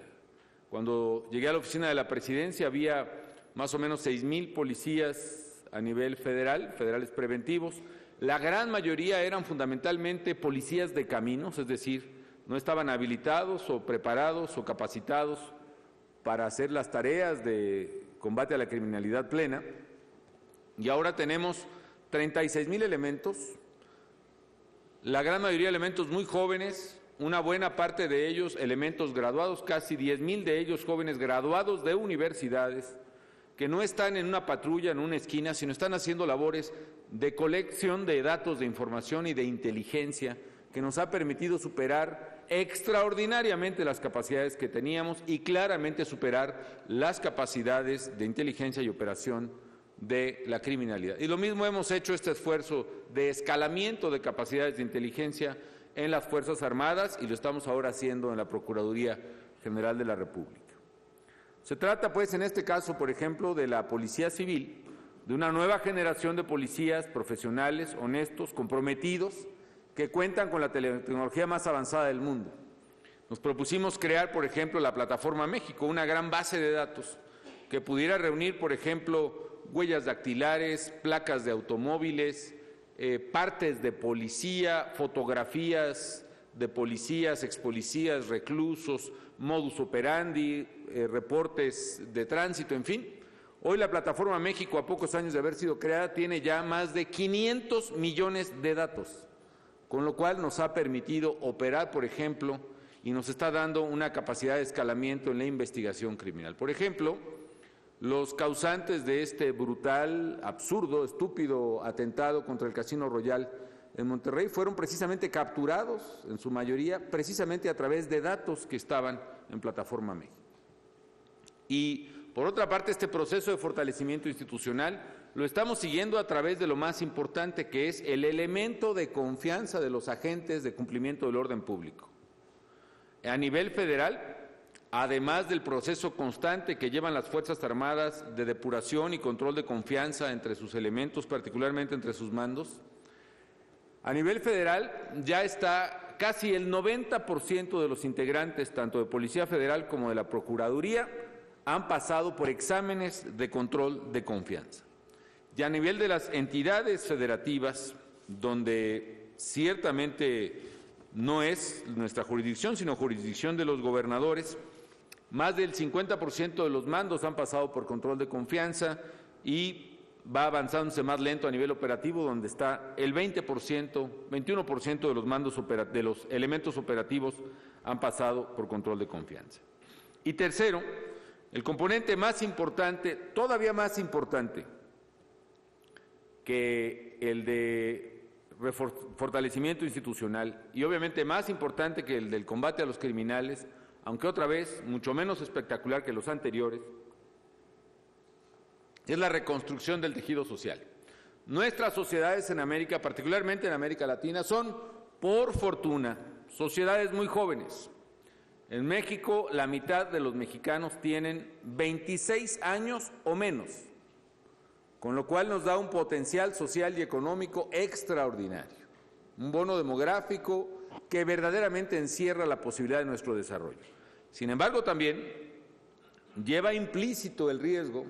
F: Cuando llegué a la oficina de la Presidencia había más o menos 6,000 policías a nivel federal, federales preventivos. La gran mayoría eran fundamentalmente policías de caminos, es decir, no estaban habilitados o preparados o capacitados para hacer las tareas de combate a la criminalidad plena. Y ahora tenemos 36,000 elementos, la gran mayoría de elementos muy jóvenes, una buena parte de ellos elementos graduados, casi 10,000 de ellos jóvenes graduados de universidades, que no están en una patrulla, en una esquina, sino están haciendo labores de colección de datos, de información y de inteligencia, que nos ha permitido superar extraordinariamente las capacidades que teníamos y claramente superar las capacidades de inteligencia y operación de la criminalidad. Y lo mismo hemos hecho este esfuerzo de escalamiento de capacidades de inteligencia en las Fuerzas Armadas y lo estamos ahora haciendo en la Procuraduría General de la República. Se trata, pues, en este caso, por ejemplo, de la Policía Civil, de una nueva generación de policías profesionales, honestos, comprometidos, que cuentan con la tecnología más avanzada del mundo. Nos propusimos crear, por ejemplo, la Plataforma México, una gran base de datos que pudiera reunir, por ejemplo, huellas dactilares, placas de automóviles, partes de policía, fotografías de policías, expolicías, reclusos, modus operandi, reportes de tránsito, en fin. Hoy la Plataforma México, a pocos años de haber sido creada, tiene ya más de 500 millones de datos, con lo cual nos ha permitido operar, por ejemplo, y nos está dando una capacidad de escalamiento en la investigación criminal. Por ejemplo, los causantes de este brutal, absurdo, estúpido atentado contra el Casino Royal en Monterrey fueron precisamente capturados, en su mayoría, precisamente a través de datos que estaban en Plataforma México. Y, por otra parte, este proceso de fortalecimiento institucional lo estamos siguiendo a través de lo más importante, que es el elemento de confianza de los agentes de cumplimiento del orden público. A nivel federal, además del proceso constante que llevan las Fuerzas Armadas de depuración y control de confianza entre sus elementos, particularmente entre sus mandos, a nivel federal ya está casi el 90% de los integrantes, tanto de Policía Federal como de la Procuraduría, han pasado por exámenes de control de confianza. Y a nivel de las entidades federativas, donde ciertamente no es nuestra jurisdicción, sino jurisdicción de los gobernadores, más del 50% de los mandos han pasado por control de confianza y va avanzándose más lento a nivel operativo, donde está el 21% de los mandos de los elementos operativos han pasado por control de confianza. Y tercero, el componente más importante, todavía más importante que el de fortalecimiento institucional y obviamente más importante que el del combate a los criminales, aunque otra vez mucho menos espectacular que los anteriores, es la reconstrucción del tejido social. Nuestras sociedades en América, particularmente en América Latina, son, por fortuna, sociedades muy jóvenes. En México, la mitad de los mexicanos tienen 26 años o menos, con lo cual nos da un potencial social y económico extraordinario, un bono demográfico que verdaderamente encierra la posibilidad de nuestro desarrollo. Sin embargo, también lleva implícito el riesgo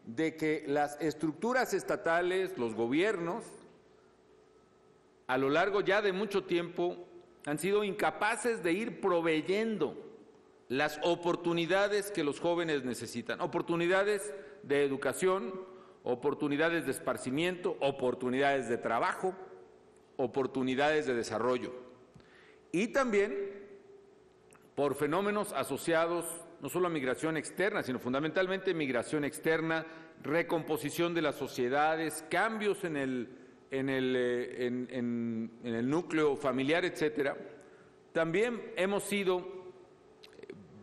F: de que las estructuras estatales, los gobiernos, a lo largo ya de mucho tiempo, han sido incapaces de ir proveyendo las oportunidades que los jóvenes necesitan, oportunidades de educación, oportunidades de esparcimiento, oportunidades de trabajo, oportunidades de desarrollo. Y también por fenómenos asociados no solo a migración externa, sino fundamentalmente migración externa, recomposición de las sociedades, cambios en el núcleo familiar, etcétera. También hemos ido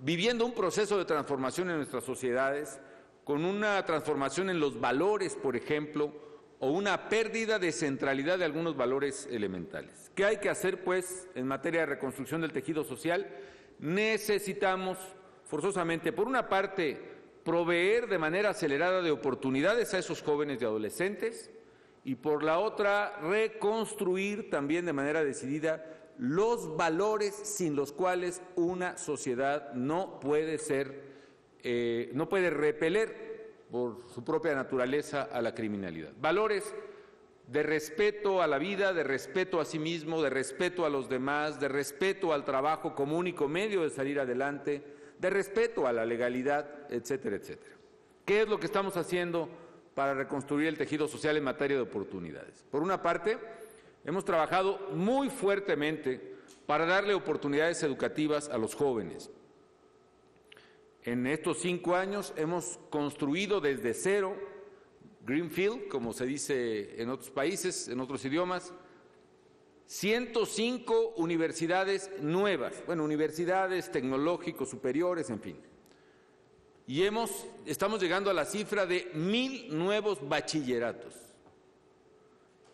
F: viviendo un proceso de transformación en nuestras sociedades, con una transformación en los valores, por ejemplo, o una pérdida de centralidad de algunos valores elementales. ¿Qué hay que hacer, pues, en materia de reconstrucción del tejido social? Necesitamos forzosamente, por una parte, proveer de manera acelerada de oportunidades a esos jóvenes y adolescentes, y por la otra, reconstruir también de manera decidida los valores sin los cuales una sociedad no puede repeler por su propia naturaleza, a la criminalidad. Valores de respeto a la vida, de respeto a sí mismo, de respeto a los demás, de respeto al trabajo como único medio de salir adelante, de respeto a la legalidad, etcétera, etcétera. ¿Qué es lo que estamos haciendo para reconstruir el tejido social en materia de oportunidades? Por una parte, hemos trabajado muy fuertemente para darle oportunidades educativas a los jóvenes. En estos 5 años hemos construido desde cero, Greenfield, como se dice en otros países, en otros idiomas, 105 universidades nuevas, universidades tecnológicos superiores, en fin. Y estamos llegando a la cifra de 1,000 nuevos bachilleratos.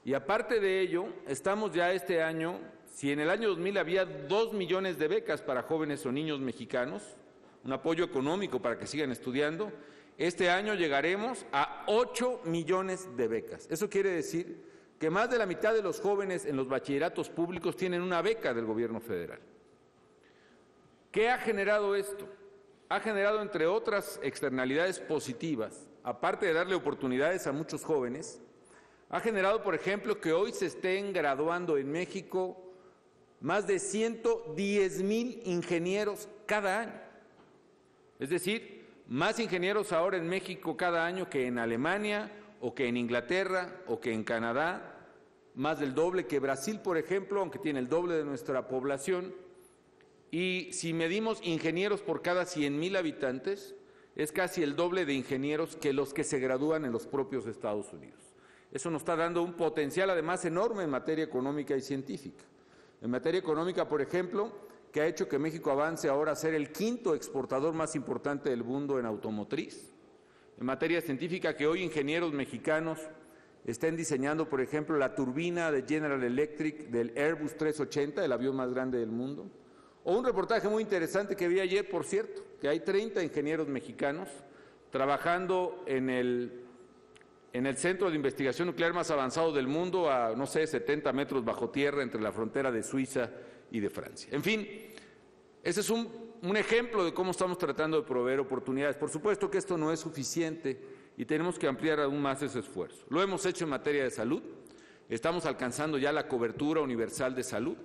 F: Y aparte de ello, estamos ya este año, si en el año 2000 había 2 millones de becas para jóvenes o niños mexicanos, un apoyo económico para que sigan estudiando, este año llegaremos a 8 millones de becas. Eso quiere decir que más de la mitad de los jóvenes en los bachilleratos públicos tienen una beca del gobierno federal. ¿Qué ha generado esto? Ha generado, entre otras externalidades positivas, aparte de darle oportunidades a muchos jóvenes, ha generado, por ejemplo, que hoy se estén graduando en México más de 110,000 ingenieros cada año. Es decir, más ingenieros ahora en México cada año que en Alemania, o que en Inglaterra, o que en Canadá, más del doble que Brasil, por ejemplo, aunque tiene el doble de nuestra población. Y si medimos ingenieros por cada 100,000 habitantes, es casi el doble de ingenieros que los que se gradúan en los propios Estados Unidos. Eso nos está dando un potencial, además, enorme en materia económica y científica. En materia económica, por ejemplo, que ha hecho que México avance ahora a ser el 5º exportador más importante del mundo en automotriz. En materia científica, que hoy ingenieros mexicanos estén diseñando, por ejemplo, la turbina de General Electric del Airbus 380, el avión más grande del mundo. O un reportaje muy interesante que vi ayer, por cierto, que hay 30 ingenieros mexicanos trabajando en el centro de investigación nuclear más avanzado del mundo, a, 70 metros bajo tierra entre la frontera de Suiza y de Francia. En fin, ese es un ejemplo de cómo estamos tratando de proveer oportunidades. Por supuesto que esto no es suficiente y tenemos que ampliar aún más ese esfuerzo. Lo hemos hecho en materia de salud, estamos alcanzando ya la cobertura universal de salud.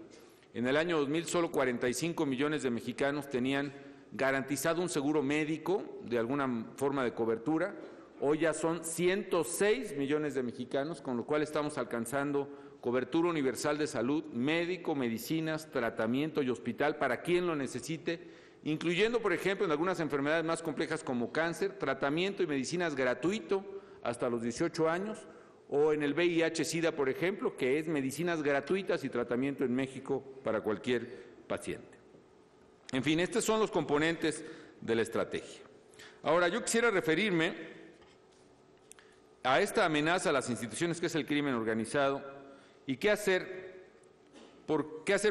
F: En el año 2000 solo 45 millones de mexicanos tenían garantizado un seguro médico de alguna forma de cobertura. Hoy ya son 106 millones de mexicanos, con lo cual estamos alcanzando cobertura universal de salud, médico, medicinas, tratamiento y hospital para quien lo necesite, incluyendo, por ejemplo, en algunas enfermedades más complejas como cáncer, tratamiento y medicinas gratuito hasta los 18 años, o en el VIH-Sida, por ejemplo, que es medicinas gratuitas y tratamiento en México para cualquier paciente. En fin, estos son los componentes de la estrategia. Ahora, yo quisiera referirme a esta amenaza a las instituciones que es el crimen organizado y qué hacer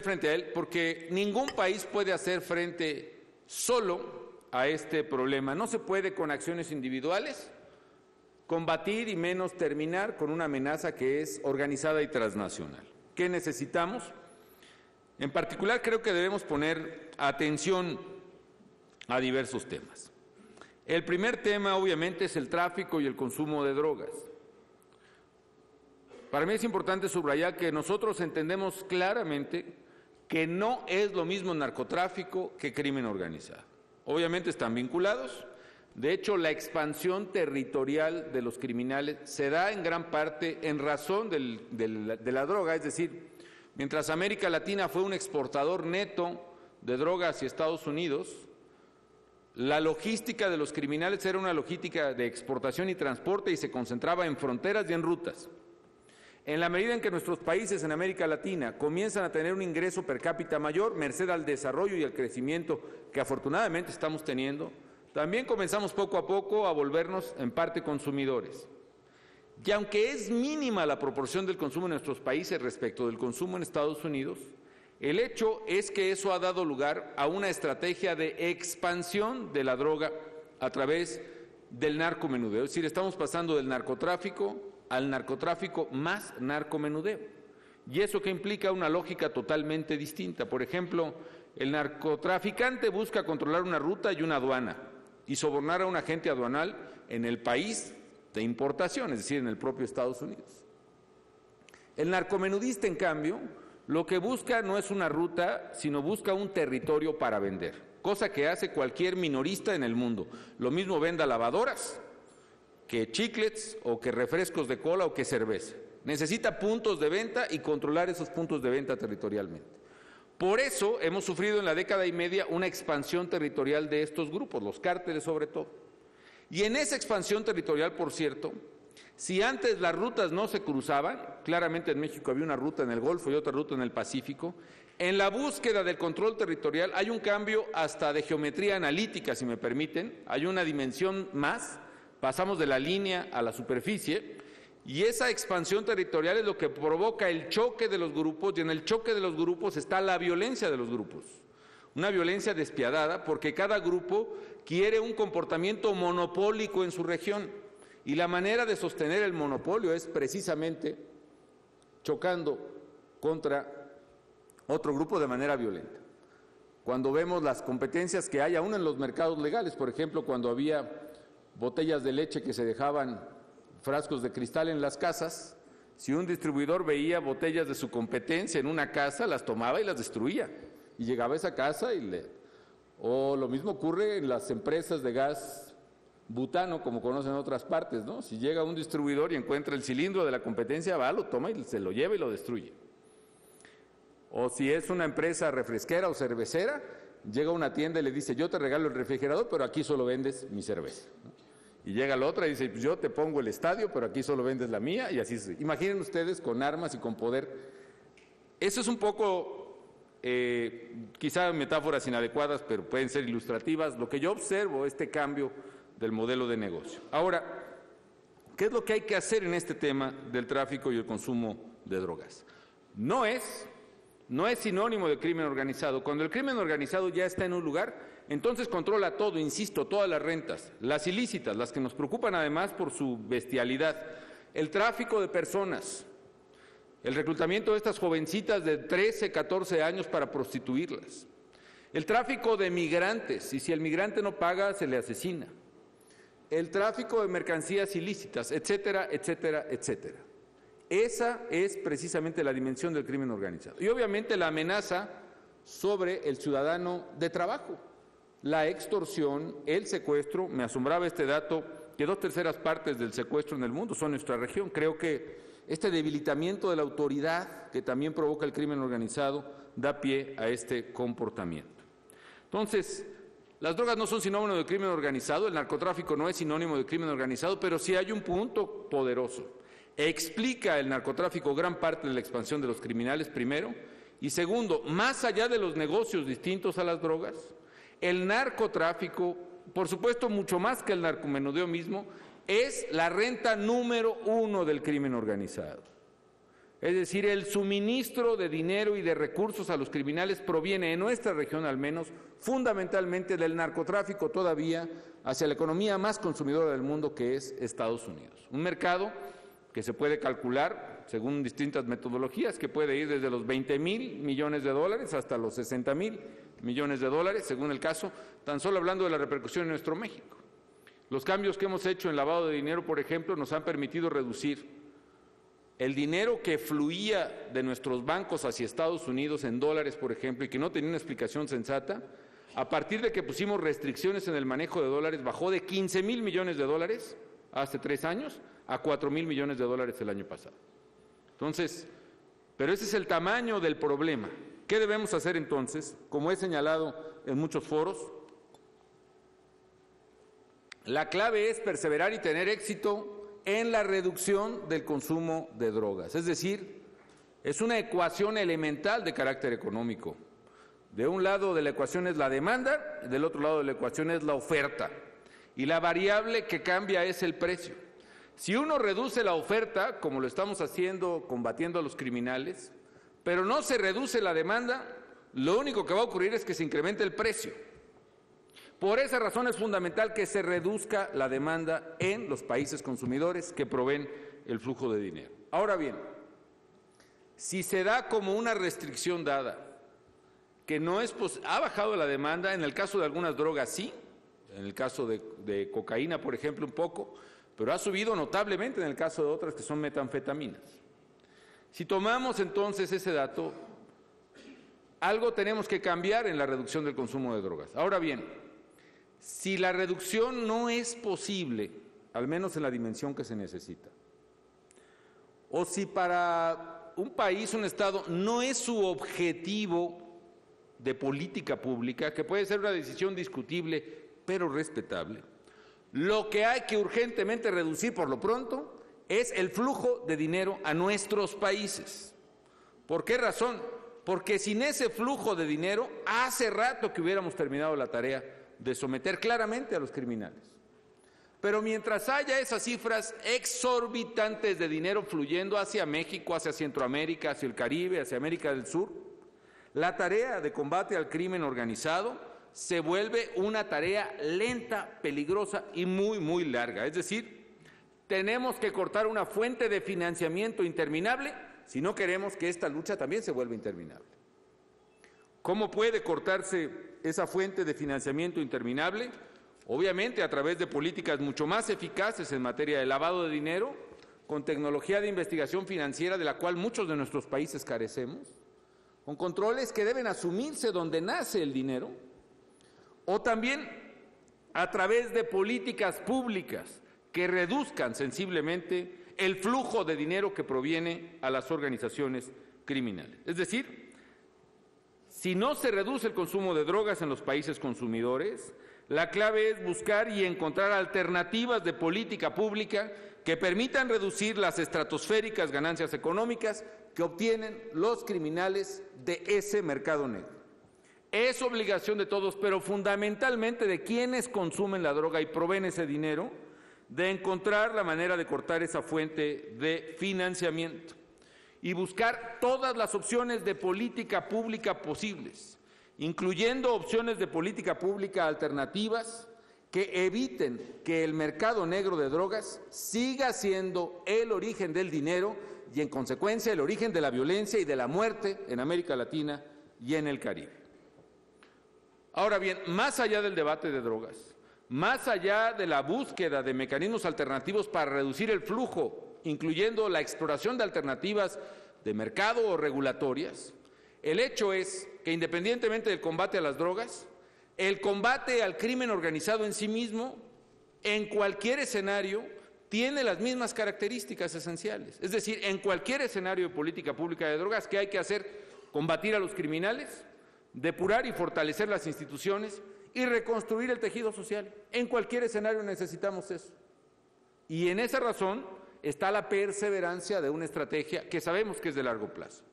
F: frente a él, porque ningún país puede hacer frente solo a este problema. No se puede con acciones individuales combatir y menos terminar con una amenaza que es organizada y transnacional. ¿Qué necesitamos? En particular, creo que debemos poner atención a diversos temas. El primer tema, obviamente, es el tráfico y el consumo de drogas. Para mí es importante subrayar que nosotros entendemos claramente que no es lo mismo narcotráfico que crimen organizado. Obviamente están vinculados. De hecho, la expansión territorial de los criminales se da en gran parte en razón de la droga, es decir, mientras América Latina fue un exportador neto de drogas hacia Estados Unidos, la logística de los criminales era una logística de exportación y transporte y se concentraba en fronteras y en rutas. En la medida en que nuestros países en América Latina comienzan a tener un ingreso per cápita mayor, merced al desarrollo y al crecimiento que afortunadamente estamos teniendo, también comenzamos poco a poco a volvernos en parte consumidores. Y aunque es mínima la proporción del consumo en nuestros países respecto del consumo en Estados Unidos, el hecho es que eso ha dado lugar a una estrategia de expansión de la droga a través del narcomenudeo. Es decir, estamos pasando del narcotráfico al narcotráfico más narcomenudeo. ¿Y eso que implica? Una lógica totalmente distinta. Por ejemplo, el narcotraficante busca controlar una ruta y una aduana. y sobornar a un agente aduanal en el país de importación, es decir, en el propio Estados Unidos. El narcomenudista, en cambio, lo que busca no es una ruta, sino busca un territorio para vender, cosa que hace cualquier minorista en el mundo. Lo mismo venda lavadoras que chiclets o que refrescos de cola o que cerveza. Necesita puntos de venta y controlar esos puntos de venta territorialmente. Por eso hemos sufrido en la década y media una expansión territorial de estos grupos, los cárteles sobre todo. Y en esa expansión territorial, por cierto, si antes las rutas no se cruzaban, claramente en México había una ruta en el Golfo y otra ruta en el Pacífico, en la búsqueda del control territorial hay un cambio hasta de geometría analítica, si me permiten, hay una dimensión más, pasamos de la línea a la superficie, y esa expansión territorial es lo que provoca el choque de los grupos, y en el choque de los grupos está la violencia de los grupos. Una violencia despiadada porque cada grupo quiere un comportamiento monopólico en su región, y la manera de sostener el monopolio es precisamente chocando contra otro grupo de manera violenta. Cuando vemos las competencias que hay aún en los mercados legales, por ejemplo, cuando había botellas de leche que se dejaban frascos de cristal en las casas, si un distribuidor veía botellas de su competencia en una casa, las tomaba y las destruía, y llegaba a esa casa o lo mismo ocurre en las empresas de gas butano, como conocen en otras partes, ¿no? Si llega un distribuidor y encuentra el cilindro de la competencia, va, lo toma y se lo lleva y lo destruye. O si es una empresa refresquera o cervecera, llega a una tienda y le dice, yo te regalo el refrigerador, pero aquí solo vendes mi cerveza, ¿no? Y llega la otra y dice, pues yo te pongo el estadio, pero aquí solo vendes la mía, y así se... Imaginen ustedes con armas y con poder. Eso es un poco, quizá metáforas inadecuadas, pero pueden ser ilustrativas, lo que yo observo, este cambio del modelo de negocio. Ahora, ¿qué es lo que hay que hacer en este tema del tráfico y el consumo de drogas? No es sinónimo de crimen organizado. Cuando el crimen organizado ya está en un lugar, entonces controla todo, insisto, todas las rentas, las ilícitas, las que nos preocupan además por su bestialidad, el tráfico de personas, el reclutamiento de estas jovencitas de 13, 14 años para prostituirlas, el tráfico de migrantes, y si el migrante no paga, se le asesina, el tráfico de mercancías ilícitas, etcétera, etcétera, etcétera. Esa es precisamente la dimensión del crimen organizado. Y obviamente la amenaza sobre el ciudadano de trabajo, la extorsión, el secuestro. Me asombraba este dato, que 2/3 partes del secuestro en el mundo son en nuestra región. Creo que este debilitamiento de la autoridad que también provoca el crimen organizado da pie a este comportamiento. Entonces, las drogas no son sinónimo de crimen organizado, el narcotráfico no es sinónimo de crimen organizado, pero sí hay un punto poderoso. Explica el narcotráfico gran parte de la expansión de los criminales, primero, y segundo, más allá de los negocios distintos a las drogas, el narcotráfico, por supuesto mucho más que el narcomenudeo mismo, es la renta número 1 del crimen organizado. Es decir, el suministro de dinero y de recursos a los criminales proviene, en nuestra región al menos, fundamentalmente del narcotráfico todavía hacia la economía más consumidora del mundo, que es Estados Unidos. Un mercado que se puede calcular, según distintas metodologías, que puede ir desde los 20,000 millones de dólares hasta los 60,000 millones de dólares, según el caso, tan solo hablando de la repercusión en nuestro México. Los cambios que hemos hecho en lavado de dinero, por ejemplo, nos han permitido reducir el dinero que fluía de nuestros bancos hacia Estados Unidos en dólares, por ejemplo, y que no tenía una explicación sensata. A partir de que pusimos restricciones en el manejo de dólares, bajó de 15,000 millones de dólares hace 3 años a 4,000 millones de dólares el año pasado. Entonces, pero ese es el tamaño del problema. ¿Qué debemos hacer entonces? Como he señalado en muchos foros, la clave es perseverar y tener éxito en la reducción del consumo de drogas. Es decir, es una ecuación elemental de carácter económico. De un lado de la ecuación es la demanda, del otro lado de la ecuación es la oferta. Y la variable que cambia es el precio. Si uno reduce la oferta, como lo estamos haciendo combatiendo a los criminales, pero no se reduce la demanda, lo único que va a ocurrir es que se incremente el precio. Por esa razón es fundamental que se reduzca la demanda en los países consumidores que proveen el flujo de dinero. Ahora bien, si se da como una restricción dada, que no es ha bajado la demanda, en el caso de algunas drogas sí, en el caso de cocaína, por ejemplo, un poco, pero ha subido notablemente en el caso de otras que son metanfetaminas. Si tomamos entonces ese dato, algo tenemos que cambiar en la reducción del consumo de drogas. Ahora bien, si la reducción no es posible, al menos en la dimensión que se necesita, o si para un país, un Estado, no es su objetivo de política pública, que puede ser una decisión discutible, pero respetable, lo que hay que urgentemente reducir por lo pronto es el flujo de dinero a nuestros países. ¿Por qué razón? Porque sin ese flujo de dinero, hace rato que hubiéramos terminado la tarea de someter claramente a los criminales. Pero mientras haya esas cifras exorbitantes de dinero fluyendo hacia México, hacia Centroamérica, hacia el Caribe, hacia América del Sur, la tarea de combate al crimen organizado se vuelve una tarea lenta, peligrosa y muy, muy larga. Es decir, tenemos que cortar una fuente de financiamiento interminable si no queremos que esta lucha también se vuelva interminable. ¿Cómo puede cortarse esa fuente de financiamiento interminable? Obviamente a través de políticas mucho más eficaces en materia de lavado de dinero, con tecnología de investigación financiera de la cual muchos de nuestros países carecemos, con controles que deben asumirse donde nace el dinero, o también a través de políticas públicas que reduzcan sensiblemente el flujo de dinero que proviene a las organizaciones criminales. Es decir, si no se reduce el consumo de drogas en los países consumidores, la clave es buscar y encontrar alternativas de política pública que permitan reducir las estratosféricas ganancias económicas que obtienen los criminales de ese mercado negro. Es obligación de todos, pero fundamentalmente de quienes consumen la droga y proveen ese dinero, de encontrar la manera de cortar esa fuente de financiamiento y buscar todas las opciones de política pública posibles, incluyendo opciones de política pública alternativas que eviten que el mercado negro de drogas siga siendo el origen del dinero y, en consecuencia, el origen de la violencia y de la muerte en América Latina y en el Caribe. Ahora bien, más allá del debate de drogas, más allá de la búsqueda de mecanismos alternativos para reducir el flujo, incluyendo la exploración de alternativas de mercado o regulatorias, el hecho es que, independientemente del combate a las drogas, el combate al crimen organizado en sí mismo, en cualquier escenario, tiene las mismas características esenciales. Es decir, en cualquier escenario de política pública de drogas, ¿qué hay que hacer? Combatir a los criminales, depurar y fortalecer las instituciones y reconstruir el tejido social. En cualquier escenario necesitamos eso. Y en esa razón está la perseverancia de una estrategia que sabemos que es de largo plazo.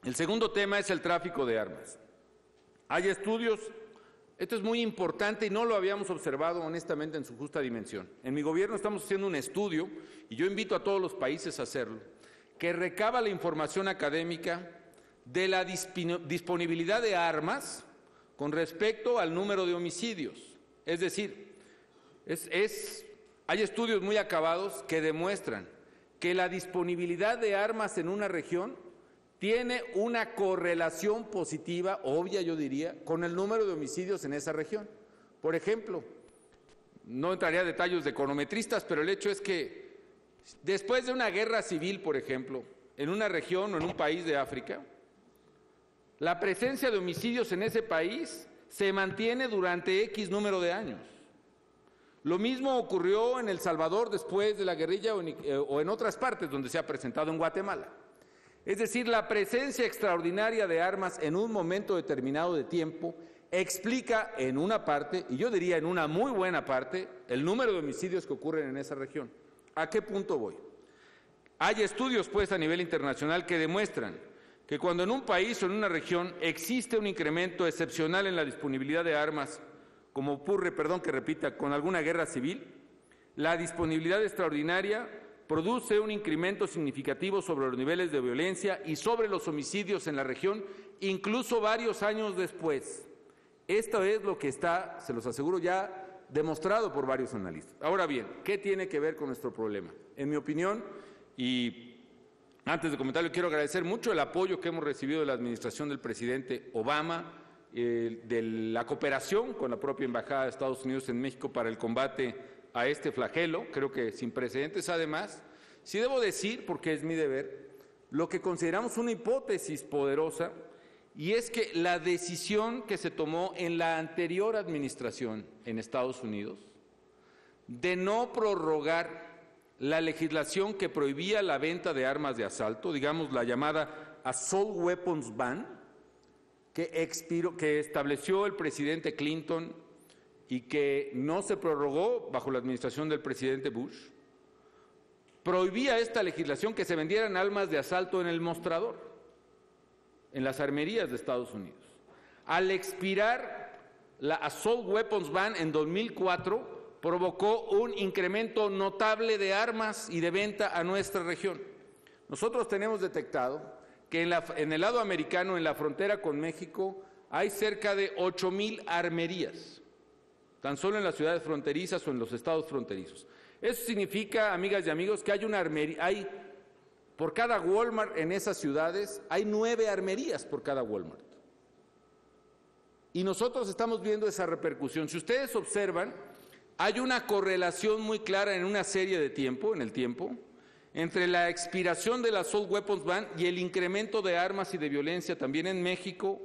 F: El segundo tema es el tráfico de armas. Hay estudios, esto es muy importante y no lo habíamos observado honestamente en su justa dimensión. En mi gobierno estamos haciendo un estudio, y yo invito a todos los países a hacerlo, que recaba la información académica de la disponibilidad de armas con respecto al número de homicidios. Es decir, hay estudios muy acabados que demuestran que la disponibilidad de armas en una región tiene una correlación positiva, obvia yo diría, con el número de homicidios en esa región. Por ejemplo, no entraría a detalles de econometristas, pero el hecho es que después de una guerra civil, por ejemplo, en una región o en un país de África, la presencia de homicidios en ese país se mantiene durante X número de años. Lo mismo ocurrió en El Salvador después de la guerrilla o en otras partes donde se ha presentado, en Guatemala. Es decir, la presencia extraordinaria de armas en un momento determinado de tiempo explica en una parte, y yo diría en una muy buena parte, el número de homicidios que ocurren en esa región. ¿A qué punto voy? Hay estudios, pues, a nivel internacional que demuestran que cuando en un país o en una región existe un incremento excepcional en la disponibilidad de armas, como ocurre, con alguna guerra civil, la disponibilidad extraordinaria produce un incremento significativo sobre los niveles de violencia y sobre los homicidios en la región, incluso varios años después. Esto es lo que está, se los aseguro, ya demostrado por varios analistas. Ahora bien, ¿qué tiene que ver con nuestro problema? En mi opinión, y antes de comentarlo, quiero agradecer mucho el apoyo que hemos recibido de la administración del presidente Obama de la cooperación con la propia Embajada de Estados Unidos en México para el combate a este flagelo, creo que sin precedentes además. Sí debo decir, porque es mi deber, lo que consideramos una hipótesis poderosa, y es que la decisión que se tomó en la anterior administración en Estados Unidos de no prorrogar la legislación que prohibía la venta de armas de asalto, digamos la llamada Assault Weapons Ban, que estableció el presidente Clinton y que no se prorrogó bajo la administración del presidente Bush, prohibía esta legislación que se vendieran armas de asalto en el mostrador, en las armerías de Estados Unidos. Al expirar la Assault Weapons Ban en 2004, provocó un incremento notable de armas y de venta a nuestra región. Nosotros tenemos detectado que en el lado americano, en la frontera con México, hay cerca de 8,000 armerías, tan solo en las ciudades fronterizas o en los estados fronterizos. Eso significa, amigas y amigos, que hay una armería, por cada Walmart en esas ciudades, hay 9 armerías por cada Walmart. Y nosotros estamos viendo esa repercusión. Si ustedes observan, hay una correlación muy clara en una serie de tiempo, entre la expiración de la Assault Weapons Ban y el incremento de armas y de violencia también en México,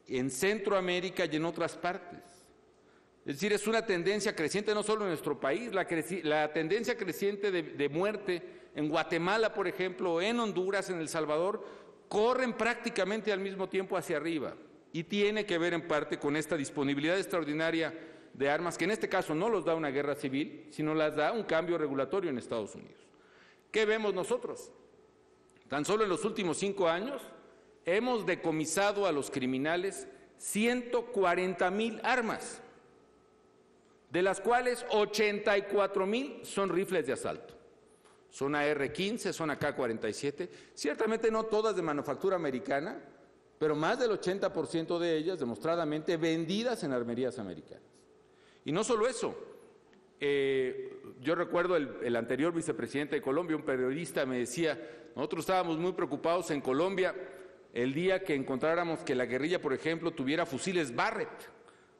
F: en Centroamérica y en otras partes. Es decir, es una tendencia creciente no solo en nuestro país, la tendencia creciente de muerte en Guatemala, por ejemplo, en Honduras, en El Salvador, corren prácticamente al mismo tiempo hacia arriba y tiene que ver en parte con esta disponibilidad extraordinaria de armas, que en este caso no los da una guerra civil, sino las da un cambio regulatorio en Estados Unidos. ¿Qué vemos nosotros? Tan solo en los últimos 5 años hemos decomisado a los criminales 140,000 armas, de las cuales 84,000 son rifles de asalto. Son AR-15, son AK-47, ciertamente no todas de manufactura americana, pero más del 80% de ellas demostradamente vendidas en armerías americanas. Y no solo eso, yo recuerdo el anterior vicepresidente de Colombia, un periodista, me decía, nosotros estábamos muy preocupados en Colombia el día que encontráramos que la guerrilla, por ejemplo, tuviera fusiles Barrett,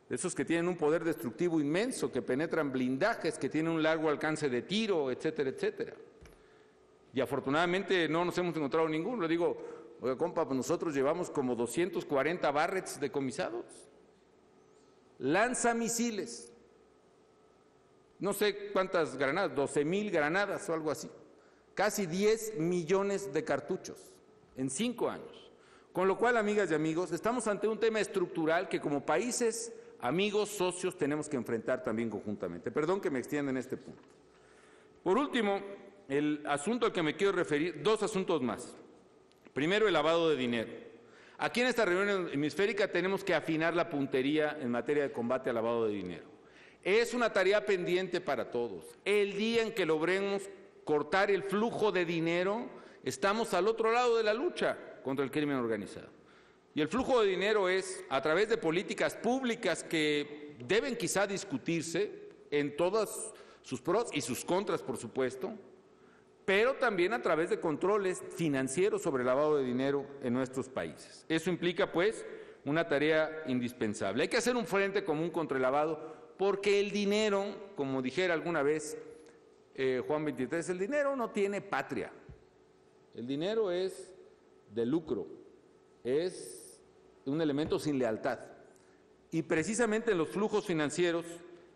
F: esos que tienen un poder destructivo inmenso, que penetran blindajes, que tienen un largo alcance de tiro, etcétera, etcétera. Y afortunadamente no nos hemos encontrado ninguno. Le digo, oiga, compa, pues nosotros llevamos como 240 Barretts decomisados. Lanzamisiles. No sé cuántas granadas, 12,000 granadas o algo así. Casi 10 millones de cartuchos en 5 años. Con lo cual, amigas y amigos, estamos ante un tema estructural que como países, amigos, socios, tenemos que enfrentar también conjuntamente. Perdón que me extienda en este punto. Por último, el asunto al que me quiero referir, 2 asuntos más. Primero, el lavado de dinero. Aquí en esta reunión hemisférica tenemos que afinar la puntería en materia de combate al lavado de dinero. Es una tarea pendiente para todos. El día en que logremos cortar el flujo de dinero, estamos al otro lado de la lucha contra el crimen organizado. Y el flujo de dinero es a través de políticas públicas que deben quizá discutirse en todas sus pros y sus contras, por supuesto, pero también a través de controles financieros sobre el lavado de dinero en nuestros países. Eso implica, pues, una tarea indispensable. Hay que hacer un frente común contra el lavado, porque el dinero, como dijera alguna vez Juan 23, el dinero no tiene patria. El dinero es de lucro, es un elemento sin lealtad. Y precisamente en los flujos financieros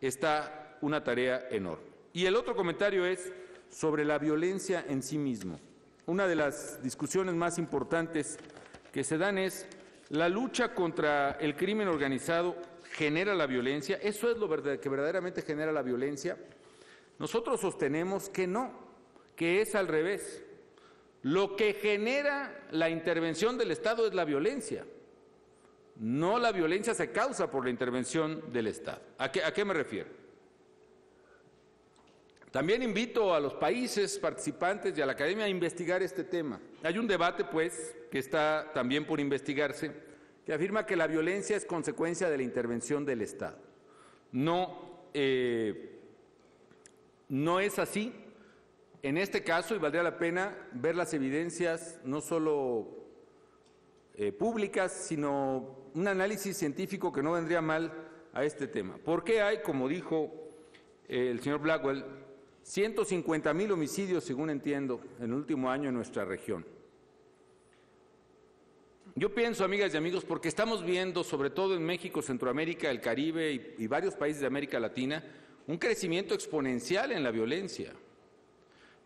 F: está una tarea enorme. Y el otro comentario es sobre la violencia en sí mismo. Una de las discusiones más importantes que se dan es la lucha contra el crimen organizado genera la violencia. ¿Eso es lo que verdaderamente genera la violencia? Nosotros sostenemos que no, que es al revés. Lo que genera la intervención del Estado es la violencia. No, la violencia se causa por la intervención del Estado. ¿A qué me refiero? También invito a los países participantes y a la academia a investigar este tema. Hay un debate, pues, que está también por investigarse, que afirma que la violencia es consecuencia de la intervención del Estado. No es así. En este caso, y valdría la pena ver las evidencias no solo públicas, sino un análisis científico que no vendría mal a este tema. ¿Por qué hay, como dijo el señor Blackwell, 150,000 homicidios, según entiendo, en el último año en nuestra región? Yo pienso, amigas y amigos, porque estamos viendo, sobre todo en México, Centroamérica, el Caribe y varios países de América Latina, un crecimiento exponencial en la violencia.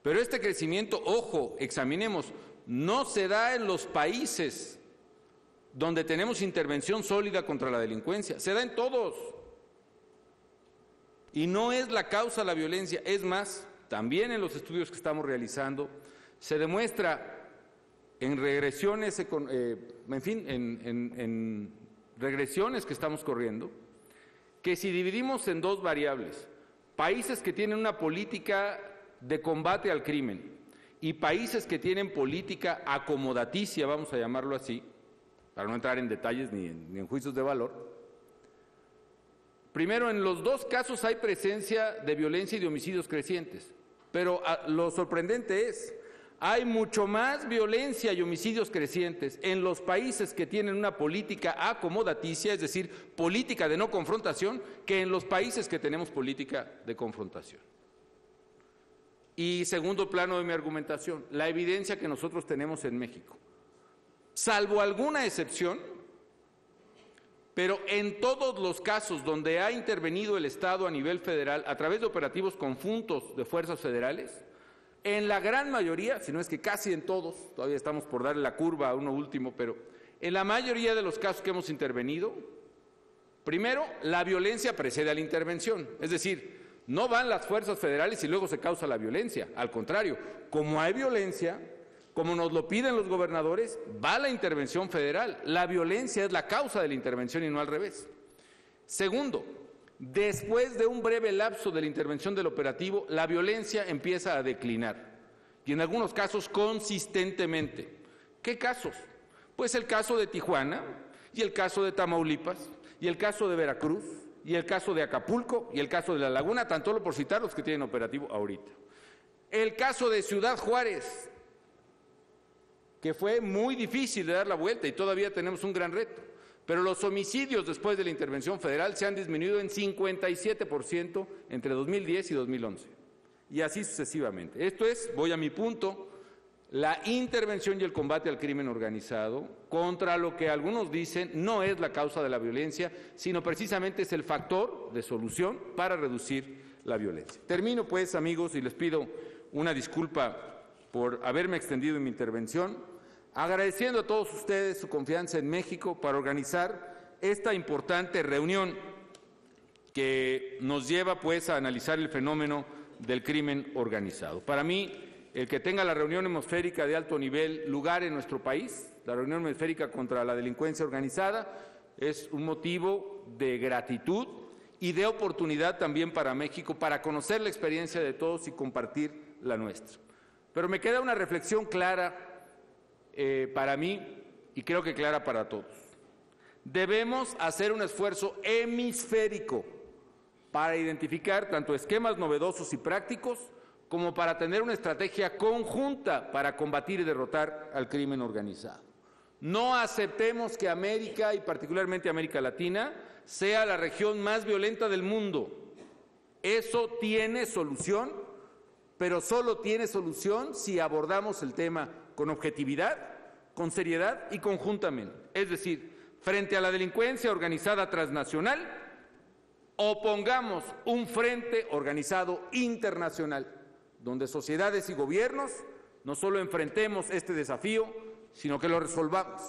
F: Pero este crecimiento, ojo, examinemos, no se da en los países donde tenemos intervención sólida contra la delincuencia, se da en todos. Y no es la causa la violencia, es más, también en los estudios que estamos realizando, se demuestra en regresiones, en regresiones que estamos corriendo, que si dividimos en dos variables, países que tienen una política de combate al crimen y países que tienen política acomodaticia, vamos a llamarlo así, para no entrar en detalles ni en juicios de valor. Primero, en los dos casos hay presencia de violencia y de homicidios crecientes, pero lo sorprendente es, hay mucho más violencia y homicidios crecientes en los países que tienen una política acomodaticia, es decir, política de no confrontación, que en los países que tenemos política de confrontación. Y segundo plano de mi argumentación, la evidencia que nosotros tenemos en México. Salvo alguna excepción, pero en todos los casos donde ha intervenido el Estado a nivel federal a través de operativos conjuntos de fuerzas federales, en la gran mayoría, si no es que casi en todos, todavía estamos por darle la curva a uno último, pero en la mayoría de los casos que hemos intervenido, primero, la violencia precede a la intervención, es decir, no van las fuerzas federales y luego se causa la violencia, al contrario, como hay violencia, como nos lo piden los gobernadores, va la intervención federal. La violencia es la causa de la intervención y no al revés. Segundo, después de un breve lapso de la intervención del operativo, la violencia empieza a declinar y en algunos casos consistentemente. ¿Qué casos? Pues el caso de Tijuana y el caso de Tamaulipas y el caso de Veracruz y el caso de Acapulco y el caso de La Laguna, tan solo por citar los que tienen operativo ahorita. El caso de Ciudad Juárez, que fue muy difícil de dar la vuelta y todavía tenemos un gran reto. Pero los homicidios después de la intervención federal se han disminuido en 57% entre 2010 y 2011. Y así sucesivamente. Esto es, voy a mi punto, la intervención y el combate al crimen organizado contra lo que algunos dicen no es la causa de la violencia, sino precisamente es el factor de solución para reducir la violencia. Termino pues, amigos, y les pido una disculpa por haberme extendido en mi intervención, agradeciendo a todos ustedes su confianza en México para organizar esta importante reunión que nos lleva pues a analizar el fenómeno del crimen organizado. Para mí, el que tenga la reunión hemisférica de alto nivel lugar en nuestro país, la reunión hemisférica contra la delincuencia organizada, es un motivo de gratitud y de oportunidad también para México, para conocer la experiencia de todos y compartir la nuestra. Pero me queda una reflexión clara para mí y creo que clara para todos. Debemos hacer un esfuerzo hemisférico para identificar tanto esquemas novedosos y prácticos como para tener una estrategia conjunta para combatir y derrotar al crimen organizado. No aceptemos que América, y particularmente América Latina, sea la región más violenta del mundo. Eso tiene solución, pero solo tiene solución si abordamos el tema con objetividad, con seriedad y conjuntamente. Es decir, frente a la delincuencia organizada transnacional, opongamos un frente organizado internacional, donde sociedades y gobiernos no solo enfrentemos este desafío, sino que lo resolvamos.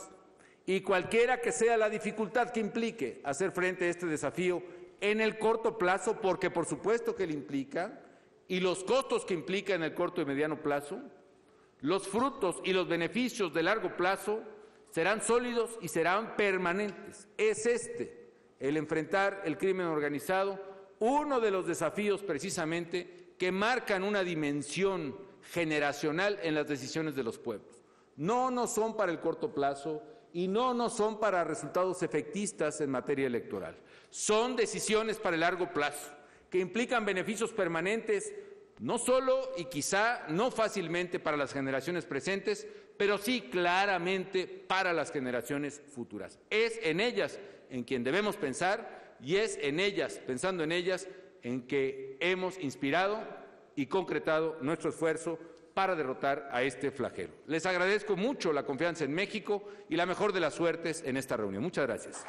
F: Y cualquiera que sea la dificultad que implique hacer frente a este desafío en el corto plazo, porque por supuesto que le implica, y los costos que implica en el corto y mediano plazo, los frutos y los beneficios de largo plazo serán sólidos y serán permanentes. Es el enfrentar el crimen organizado, uno de los desafíos precisamente que marcan una dimensión generacional en las decisiones de los pueblos. No son para el corto plazo y no son para resultados efectistas en materia electoral. Son decisiones para el largo plazo, que implican beneficios permanentes, no solo y quizá no fácilmente para las generaciones presentes, pero sí claramente para las generaciones futuras. Es en ellas en quien debemos pensar y es en ellas, pensando en ellas, en que hemos inspirado y concretado nuestro esfuerzo para derrotar a este flagelo. Les agradezco mucho la confianza en México y la mejor de las suertes en esta reunión. Muchas gracias.